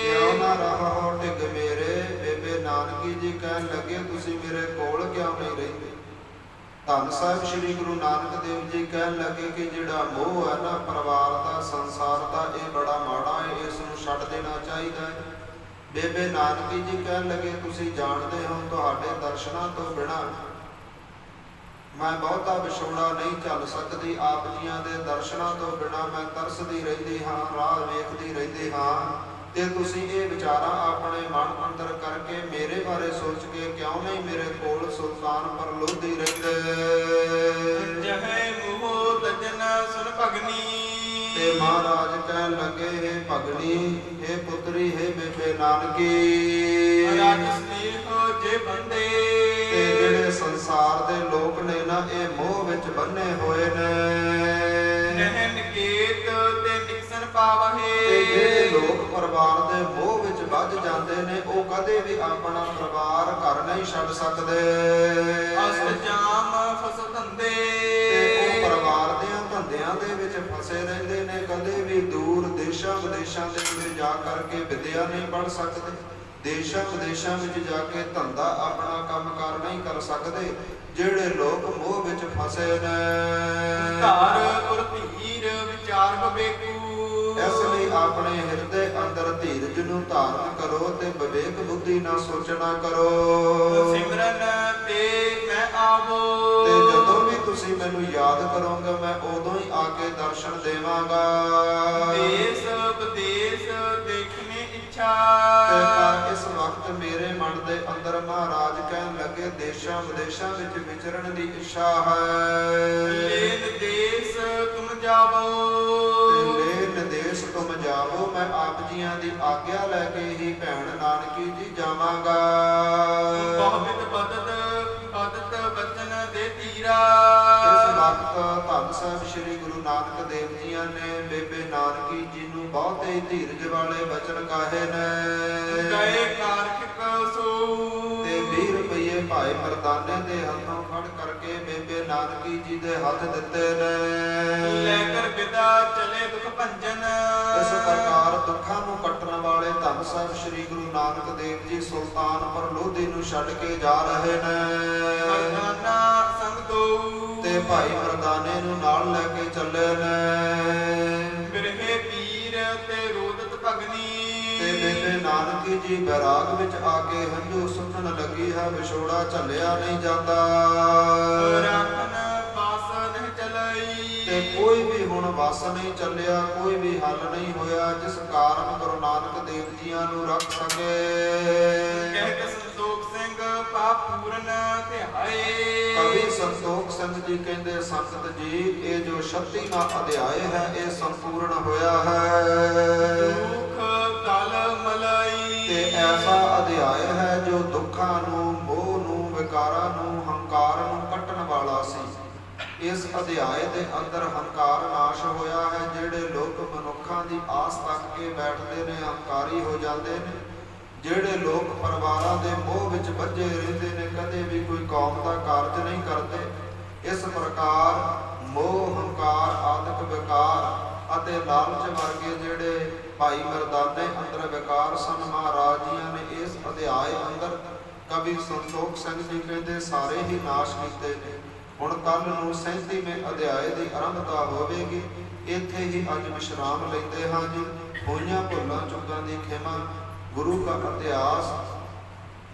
ਕਿਉਂ ਨਾ ਰਹੋ ਟਿਕ ਮੇਰੇ। ਬੇਬੇ ਨਾਨਕੀ ਜੀ ਕਹਿਣ ਲੱਗੇ ਤੁਸੀਂ ਮੇਰੇ ਕੋਲ ਕਿਉਂ ਨਹੀਂ ਰਹਿੰਦੇ। ਧੰਨ ਸਾਹਿਬ ਸ੍ਰੀ ਗੁਰੂ ਨਾਨਕ ਦੇਵ ਜੀ ਕਹਿਣ ਲੱਗੇ ਕਿ ਜਿਹੜਾ ਮੋਹ ਹੈ ਨਾ ਪਰਿਵਾਰ ਦਾ, ਸੰਸਾਰ ਦਾ, ਇਹ ਬੜਾ ਮਾੜਾ ਹੈ, ਇਸ ਨੂੰ ਛੱਡ ਦੇਣਾ ਚਾਹੀਦਾ ਹੈ। ਬੇਬੇ ਨਾਨਕੀ ਜੀ ਕਹਿਣ ਲੱਗੇ ਤੁਸੀਂ ਜਾਣਦੇ ਹੋ ਤੁਹਾਡੇ ਦਰਸ਼ਨਾਂ ਤੋਂ ਬਿਨਾਂ ਮੈਂ ਬਹੁਤਾ ਵਿਛੋੜਾ ਨਹੀਂ ਚੱਲ ਸਕਦੀ। ਆਪ ਜੀਆਂ ਦੇ ਦਰਸ਼ਨਾਂ ਤੋਂ ਬਿਨਾਂ ਮੈਂ ਤਰਸਦੀ ਰਹਿੰਦੀ ਹਾਂ, ਰਾਹ ਵੇਖਦੀ ਰਹਿੰਦੀ ਹਾਂ। ਤੇ ਤੁਸੀਂ ਇਹ ਵਿਚਾਰਾਂ ਆਪਣੇ ਮਨ ਅੰਦਰ ਕਰਕੇ ਮੇਰੇ ਬਾਰੇ ਸੋਚ ਕੇ ਕਿਉਂ ਨਹੀਂ ਮੇਰੇ ਕੋਲ ਸੁਲਤਾਨ ਪਰ ਲੋਧੀ ਰਹਿੰਦੇ। ਜਹੇ ਮੋਹ ਤਜਨ ਸੁਨ ਭਗਨੀ, ਤੇ ਮਹਾਰਾਜ ਕਹਿਣ ਲੱਗੇ ਹੈ ਭਗਣੀ, ਹੈ ਪੁੱਤਰੀ, ਹੈ ਬੇਬੇ ਨਾਨਕੀ। ਰਾਜ ਸਨੇਹ ਜੇ ਬੰਦੇ, ਤੇ ਜਿਹੜੇ ਸੰਸਾਰ ਦੇ ਲੋਕ ਨੇ ਨਾ ਇਹ ਮੋਹ ਵਿੱਚ ਬੰਨੇ ਹੋਏ ਨੇ। ਨਹਿ ਨਿਕੇਤ ਤੇ ਨਿਕਸਨ ਤੇ ਪਾਵਹੇ, ਜਿਹੜੇ ਲੋਕ ਪਰਿਵਾਰ ਦੇ ਮੋਹ ਵਿੱਚ ਵੱਜ ਜਾਂਦੇ ਨੇ ਉਹ ਕਦੇ ਵੀ ਆਪਣਾ ਪਰਿਵਾਰ ਘਰ ਨਹੀਂ ਛੱਡ ਸਕਦੇ। ਅਸਤ ਜਾਮ ਫਸ ਧੰਦੇ, ਤੇ ਉਹ ਪਰਿਵਾਰ ਦੇ ਧੰਦਿਆਂ ਦੇ ਵਿੱਚ ਫਸੇ ਰਹਿੰਦੇ ਨੇ, ਕਦੇ ਵੀ ਦੂਰ ਦੇਸ਼ਾਂ ਵਿਦੇਸ਼ਾਂ ਦੇ ਵਿੱਚ ਜਾ ਕਰਕੇ ਵਿਦਿਆ ਨਹੀਂ ਪੜ੍ਹ ਸਕਦੇ, ਦੇਸ਼ਾਂ ਵਿਦੇਸ਼ਾਂ ਵਿੱਚ ਜਾ ਕੇ ਧੰਦਾ ਆਪਣਾ ਕੰਮਕਾਰ ਨਹੀਂ ਕਰ ਸਕਦੇ। ਜਿਹੜੇ ਲੋਕ ਮੋਹ ਵਿੱਚ ਫਸੇ ਨੇ ਧਾਰ ਉਰ ਧੀਰ ਵਿਚਾਰ ਬਵੇਕੂ, ਇਸ ਲਈ ਆਪਣੇ ਹਿਰਦੇ ਅੰਦਰ ਧੀਰਜ ਨੂੰ ਧਾਰਨ ਕਰੋ ਤੇ ਵਿਵੇਕ ਬੁੱਧੀ ਨਾਲ ਸੋਚਣਾ ਕਰੋ। ਸਿਮਰਨ ਤੇ ਮੈਂ ਆਵੋ, ਤੇ ਜਦੋਂ ਵੀ ਤੁਸੀਂ ਮੈਨੂੰ ਯਾਦ ਕਰੋਗੇ ਮੈਂ ਉਦੋਂ ਹੀ ਆ ਕੇ ਦਰਸ਼ਨ ਦੇਵਾਂਗਾ। ਦੇਸ ਵਿਦੇਸ਼ ਦੇਖਣੇ ਇੱਛਾ, ਤੇ ਪਰ ਇਸ ਵਕਤ ਮੇਰੇ ਮਨ ਦੇ ਅੰਦਰ ਮਹਾਰਾਜ ਕਹਿਣ ਲੱਗੇ ਦੇਸ਼ਾਂ ਵਿਦੇਸ਼ਾਂ ਵਿੱਚ ਵਿਚਰਨ ਦੀ ਇੱਛਾ ਹੈ। ਲੇਨ ਦੇਸ ਤੁਮ ਜਾਵੋ, ਤੇ ਲੇਨ ਦੇਸ ਤੁਮ ਜਾਵੋ, ਮੈਂ ਆਪ ਜੀਆਂ ਦੀ ਆਗਿਆ ਲੈ ਕੇ ਹੀ ਭੈਣ ਨਾਨਕੀ ਜੀ ਜਾਵਾਂਗਾ। ਬਹੁਵਿਧ ਬਦਤ ਬਚਨ ਦੇ ਧੀਰਾ, ਇਸ ਵਕਤ ਧੰਨ ਸਾਹਿਬ ਸ੍ਰੀ ਗੁਰੂ ਨਾਨਕ ਦੇਵ ਜੀਆਂ ਨੇ ਬੇਬੇ ਨਾਨਕੀ ਜੀ ਨੂੰ ਬਹੁਤ ਹੀ ਧੀਰਜ ਵਾਲੇ ਬਚਨ ਕਹੇ ਨੇ। ਗਏ ਕਾਰਖਿਕ ਸੋ, ਤੇ 20 ਰੁਪਏ ਭਾਈ ਮਰਦਾਨੇ ਦੇ ਹੱਥੋਂ ਫੜ ਕਰਕੇ ਬੇਬੇ ਨਾਨਕੀ ਜੀ ਦੇ ਹੱਥ ਦਿੱਤੇ ਨੇ। ਲੈ ਕਰ ਵਿਦਾ ਚਲੇ ਦੁਖ ਭੰਜਨ, ਇਸ ਪ੍ਰਕਾਰ ਦੁੱਖਾਂ ਨੂੰ ਕੱਟਣ ਵਾਲੇ ਧੰਨ ਸਾਹਿਬ ਸ੍ਰੀ ਗੁਰੂ ਨਾਨਕ ਦੇਵ ਜੀ ਸੁਲਤਾਨ ਪਰ ਲੋਧੀ ਨੂੰ ਛੱਡ ਕੇ ਜਾ ਰਹੇ ਨੇ। ਮਰਦਾਨਾ ਸੰਗ ਦੋ, ਤੇ ਭਾਈ ਮਰਦਾਨੇ ਨੂੰ ਨਾਲ ਲੈ ਕੇ ਚੱਲੇ ਨੇ। ਬਿਰਹੇ ਪੀਰ ਤੇ ਰੋਦਤ ਭਗਨੀ, ਤੇ ਬੇਬੇ ਨਾਨਕੀ ਜੀ ਬੈਰਾਗ ਵਿੱਚ ਆ ਕੇ ਹੰਝੂ ਸੁਣਨ ਲੱਗੀ ਹੈ, ਵਿਛੋੜਾ ਝੱਲਿਆ ਨਹੀਂ ਜਾਂਦਾ। ਰਾਖਨ ਪਾਸ ਨਹੀਂ ਚਲਈ, ਤੇ ਕੋਈ ਵੀ ਹੁਣ ਵਸ ਨਹੀਂ ਚੱਲਿਆ, ਕੋਈ ਵੀ ਹੱਲ ਨਹੀਂ ਹੋਇਆ ਜਿਸ ਕਾਰਨ ਗੁਰੂ ਨਾਨਕ ਦੇਵ ਜੀਆਂ ਨੂੰ ਰੱਖ ਸਕੇ। ਕਹਿਤ ਸੰਤੋਖ ਸਿੰਘ ਪਾਪ ਪੂਰਨ ਧਿਆਏ, ਕਵੀ ਸੰਤੋਖ ਸਿੰਘ ਜੀ ਕਹਿੰਦੇ ਸੰਗਤ ਜੀ ਇਹ ਜੋ 36ਵਾਂ ਅਧਿਆਇ ਹੈ ਇਹ ਸੰਪੂਰਨ ਹੋਇਆ ਹੈ। ਦੁਖ ਕਲ ਮਲਾਈ, ਤੇ ਐਸਾ ਅਧਿਆਇ ਹੈ ਜੋ ਦੁੱਖਾਂ ਨੂੰ, ਮੋਹ ਨੂੰ, ਵਿਕਾਰਾਂ ਨੂੰ, ਹੰਕਾਰ ਨੂੰ ਕੱਟਣ ਵਾਲਾ ਸੀ। ਇਸ ਅਧਿਆਇ ਦੇ ਅੰਦਰ ਹੰਕਾਰ ਨਾਸ਼ ਹੋਇਆ ਹੈ। ਜਿਹੜੇ ਲੋਕ ਮਨੁੱਖਾਂ ਦੀ ਆਸ ਤੱਕ ਕੇ ਬੈਠਦੇ ਨੇ ਹੰਕਾਰੀ ਹੋ ਜਾਂਦੇ ਨੇ। ਜਿਹੜੇ ਲੋਕ ਪਰਿਵਾਰਾਂ ਦੇ ਮੋਹ ਵਿੱਚ ਵੱਜੇ ਰਹਿੰਦੇ ਨੇ ਕਦੇ ਵੀ ਕੋਈ ਕੌਮ ਦਾ ਕਾਰਜ ਨਹੀਂ ਕਰਦੇ। ਇਸ ਪ੍ਰਕਾਰ ਮੋਹ, ਹੰਕਾਰ, ਆਦਿਕ ਵਿਕਾਰ ਅਤੇ ਲਾਲਚ ਵਰਗੇ ਜਿਹੜੇ ਭਾਈ ਮਰਦਾਨੇ ਅੰਦਰ ਵਿਕਾਰ ਸਨ, ਮਹਾਰਾਜ ਜੀਆਂ ਨੇ ਇਸ ਅਧਿਆਇ ਅੰਦਰ ਕਵੀ ਸੰਤੋਖ ਸਿੰਘ ਜੀ ਕਹਿੰਦੇ ਸਾਰੇ ਹੀ ਨਾਸ਼ ਕੀਤੇ ਨੇ। ਹੁਣ ਕੱਲ ਨੂੰ 37ਵੇਂ ਅਧਿਆਇ ਦੀ ਆਰੰਭਤਾ ਹੋਵੇਗੀ। ਇੱਥੇ ਹੀ ਅੱਜ ਵਿਸ਼ਰਾਮ ਲੈਂਦੇ ਹਾਂ ਜੀ। ਹੋਈਆਂ ਭੁੱਲਾਂ ਚੁੱਕਾਂ ਦੀ ਖਿਮਾ, ਗੁਰੂ ਦਾ ਇਤਿਹਾਸ,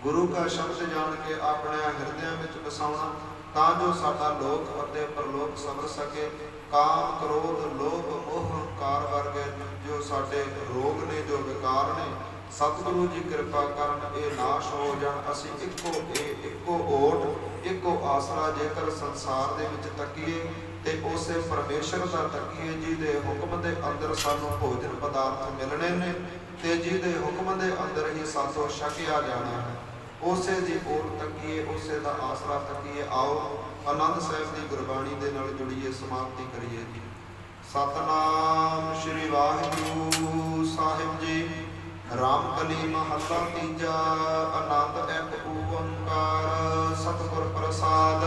ਗੁਰੂ ਦਾ ਸ਼ਬਦ ਜਾਣ ਕੇ ਆਪਣੇ ਹਿਰਦਿਆਂ ਵਿੱਚ ਵਸਾਉਣਾ ਤਾਂ ਜੋ ਸਾਡਾ ਲੋਕ ਅਤੇ ਪਰਲੋਕ ਸੰਭਰ ਸਕੇ। ਕਾਮ, ਕ੍ਰੋਧ, ਲੋਭ, ਮੋਹ, ਹੰਕਾਰ ਵਰਗੇ ਜੋ ਸਾਡੇ ਰੋਗ ਨੇ, ਜੋ ਵਿਕਾਰ ਨੇ, ਸਤਿਗੁਰੂ ਜੀ ਕਿਰਪਾ ਕਰਨ ਇਹ ਨਾਸ਼ ਹੋ ਜਾਣ। ਅਸੀਂ ਇੱਕੋ ਓਟ, ਇੱਕੋ ਆਸਰਾ ਜੇਕਰ ਸੰਸਾਰ ਦੇ ਵਿੱਚ ਤੱਕੀਏ ਤੇ ਉਸੇ ਪਰਮੇਸ਼ਰ ਦਾ ਤੱਕੀਏ ਜਿਹਦੇ ਹੁਕਮ ਦੇ ਅੰਦਰ ਸਾਨੂੰ ਭੋਜਨ ਪਦਾਰਥ ਮਿਲਣੇ ਨੇ ਤੇ ਜਿਹਦੇ ਹੁਕਮ ਦੇ ਅੰਦਰ ਹੀ ਸਾਥੋਂ ਛਕਿਆ ਜਾਣਾ ਹੈ। ਉਸੇ ਦੀ ਓਟ ਤੱਕੀਏ, ਉਸੇ ਦਾ ਆਸਰਾ ਤੱਕੀਏ। ਆਓ ਆਨੰਦ ਸਾਹਿਬ ਦੀ ਗੁਰਬਾਣੀ ਦੇ ਨਾਲ ਜੁੜੀਏ, ਸਮਾਪਤੀ ਕਰੀਏ ਜੀ। ਸਤਨਾਮ ਸ਼੍ਰੀ ਵਾਹਿਗੁਰੂ ਸਾਹਿਬ ਜੀ। ਰਾਮ ਕਲੀ ਮਹੱਲਾ ਤੀਜਾ। ਆਨੰਦ ਇੱਕ ਓੰਕਾਰ ਸਤਿਗੁਰ ਪ੍ਰਸਾਦ।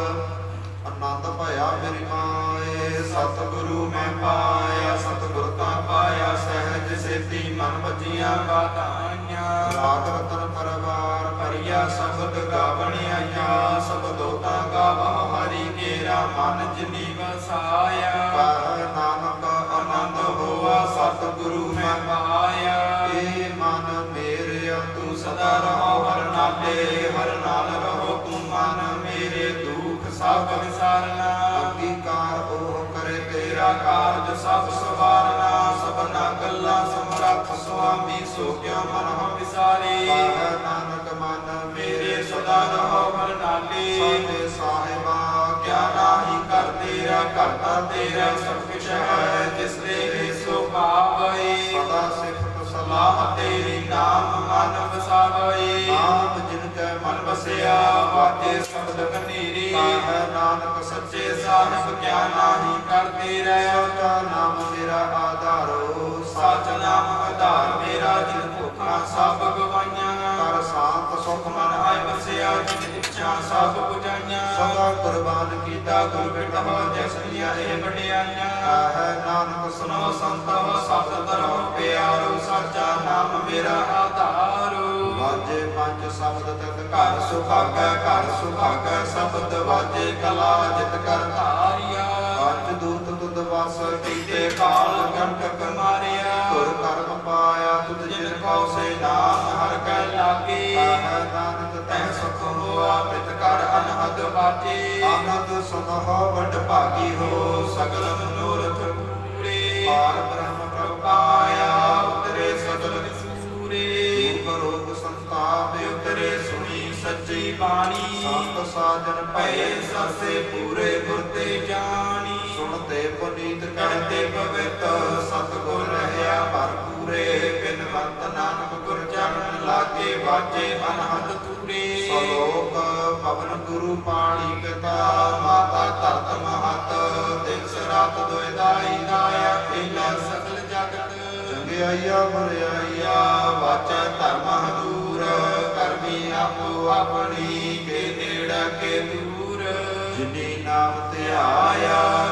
ਆਨੰਦ ਭਇਆ ਮੇਰੀ ਮਾਏ, ਸਤਿਗੁਰੂ ਮੈਂ ਪਾਇਆ। ਸਤਿਗੁਰ ਤਾਂ ਪਾਇਆ ਸਹਿਜ ਸੇਤੀ, ਮਨ ਵਜੀਆਂ ਬਾਧਾਈਆਂ। ਰਾਗ ਰਤਨ ਪਰਵਾਰ ਭਰੀਆ, ਸ਼ਬਦ ਗਾਵਣ ਆਇਆ। ਸ਼ਬਦੋ ਤਾਂ ਗਾਵਹੁ ਹਰੀ ਕੇਰਾ, ਮਨ ਜਿਨੀ ਵਸਾਇਆ। ਕਹਿ ਨਾਨਕ ਆਨੰਦ ਹੋਆ, ਸਤਿਗੁਰੂ ਮੈਂ ਪਾਇਆ। ਏ ਮਨ ਮੇਰਿਆ ਤੂੰ ਸਦਾ ਰਹੋ ਹਰ ਨਾਲੇ, ਹਰ ਨਾਲ ਰਹੋ ਤੂੰ ਮਨ ਮੇਰੇ। ਦੁਖ ਸਭ ਵਿਸਾਰਨਾ, ਅੰਗੀਕਾਰ ਉਹ ਕਰੇ ਤੇਰਾ ਕਾਰਜ ਸਭ ਸਵਾਰਨਾ। ਸਭਨਾ ਗੱਲਾਂ ਸਮਰੱਥ ਸੁਆਮੀ, ਸੋ ਕਿਉ ਮਨ ਹਮ ਵਿਸਾਰੇ। ਕਹਿ ਨਾਨਕ ਮਨ ਮੇਰੇ ਸਦਾ ਰਹੋ ਹਰ ਨਾਲੇ। ਸਾਡੇ ਸਾਹਿਬਾ ਕਿਆ ਨਾਹੀ ਕਰ ਤੇਰਾ, ਕਰਤਾ ਤੇਰਾ ਸਭ ਕੁਛ ਹੈ। ਜਿਸ ਦੇ ਸੋ ਪਾਵੈ, ਸਦਾ ਸਿਫਤ ਸਲਾਹ ਤੇਰੀ, ਨਾਮ ਮਨ ਵਸਾਵੈ। ਨਾਮ ਜਿਨ ਕੈ ਮਨ ਵਸਿਆ, ਵਾਜੇ ਸ਼ਬਦ ਕਨੀਰੀ। ਕਹਿ ਨਾਨਕ ਸੱਚੇ ਸਾਹਿਬ ਕਿਆ ਨਾਹੀ ਕਰ ਤੇਰਾ। ਸਚਾ ਨਾਮ ਮੇਰਾ ਆਧਾਰੋ, ਸਚ ਨਾਮ ਆਧਾਰ ਮੇਰਾ। ਜਿਨ ਭੁੱਖਾਂ ਸਭ ਗਵਾਈਆਂ, ਕਰ ਸ਼ਾਂਤ ਸੁਖ ਮਨ ਆਇ ਵਸਿਆ। ਜਿਨ ਇੱਛਾ ਸਭ ਬੁਝਾਈਆਂ, ਸਦਾ ਕੁਰਬਾਨ ਕੀਤਾ ਗੁਰ ਬਿਟਹੁ। ਜੈਸ ਦੀਆਂ ਇਹ ਵਡਿਆਈਆਂ, ਕਹਿ ਨਾਨਕ ਸੁਨੋ ਸੰਤੋ, ਸਤ ਤਰਹੁ ਪਿਆਰੋ। ਸਚਾ ਨਾਮ ਮੇਰਾ ਆਧਾਰੋ। ਵਾਜੇ ਪੰਜ ਸ਼ਬਦ ਤਤ ਘਰ ਸੁਭਾਗੈ, ਘਰ ਸੁਭਾਗੈ ਸ਼ਬਦ ਵਾਜੇ। ਕਲਾ ਜਿਤ ਕਰ ਧਾਰਿਆ, ਪੰਜ ਦੂਤ ਤੁਧ ਵਸ ਕੀਤੇ। ਕਾਲ ਕੰਟਕ ਮਾਰਿਆ, ਤੁਰ ਕਰਮ ਪਾਇਆ। ਤੁਧ ਜਿਨ ਕਉ ਸੇ ਨਾਮ ਹਰਿ ਕੈ ਲਾਗੇ। ਕਹਿ ਨਾਨਕ ਤੈ ਸੁਖ ਹੋਆ, ਪਿਤ ਕਰ ਅਨਹਦ ਬਾਟੇ। ਆਨੰਦ ਸੁਨਹੁ ਵਡ ਭਾਗੀ ਹੋ, ਸਗਲ ਮਨੋਰਥ ਪੂਰੇ। ਪਾਰ ਬ੍ਰਹਮ ਪ੍ਰਭ ਪਾਇਆ, ਉਤਰੇ ਸਗਲ ਵਿਸੂਰੇ। ਦੁਖ ਰੋਗ ਸੰਤਾਪ ਉਤਰੇ, ਸੁਣੀ ਸੱਚੀ ਬਾਣੀ। ਸੰਤ ਸਾਜਨ ਭਏ ਸਰਸੇ ਪੂਰੇ, ਗੁਰ ਤੇ ਜਾਣੀ। ਸੁਣਤੇ ਪੁਨੀਤ ਕਹਿਤੇ ਪਵਿੱਤ, ਸਤਿਗੁਰ ਰਹਿਆ ਭਰਪੂਰੇ। ਬਿਨਵੰਤ ਨਾਨਕ ਗੁਰ ਚਰਨ ਲਾਗੇ, ਵਾਜੇ ਅਨਹਦ ਤੂਰੇ। ਸਲੋਕ ਪਵਨ ਗੁਰੂ ਪਾਣੀ ਪਿਤਾ, ਮਾਤਾ ਧਰਤ ਮਹਤ। ਦਿਵਸ ਰਾਤ ਦੁਇ ਦਾਈ ਦਾਇਆ, ਖੇਲਾ ਸਗਲ ਜਗਤ। ਚੰਗਿਆਈਆ ਬੁਰਿਆਈਆ, ਵਾਚੈ ਧਰਮ ਹਦੂਰ। ਕਰਮੀ ਆਪੋ ਆਪਣੀ, ਕੇ ਨੇੜੇ ਕੇ ਦੂਰ। ਜਿਨੀ ਨਾਮ ਧਿਆਇਆ,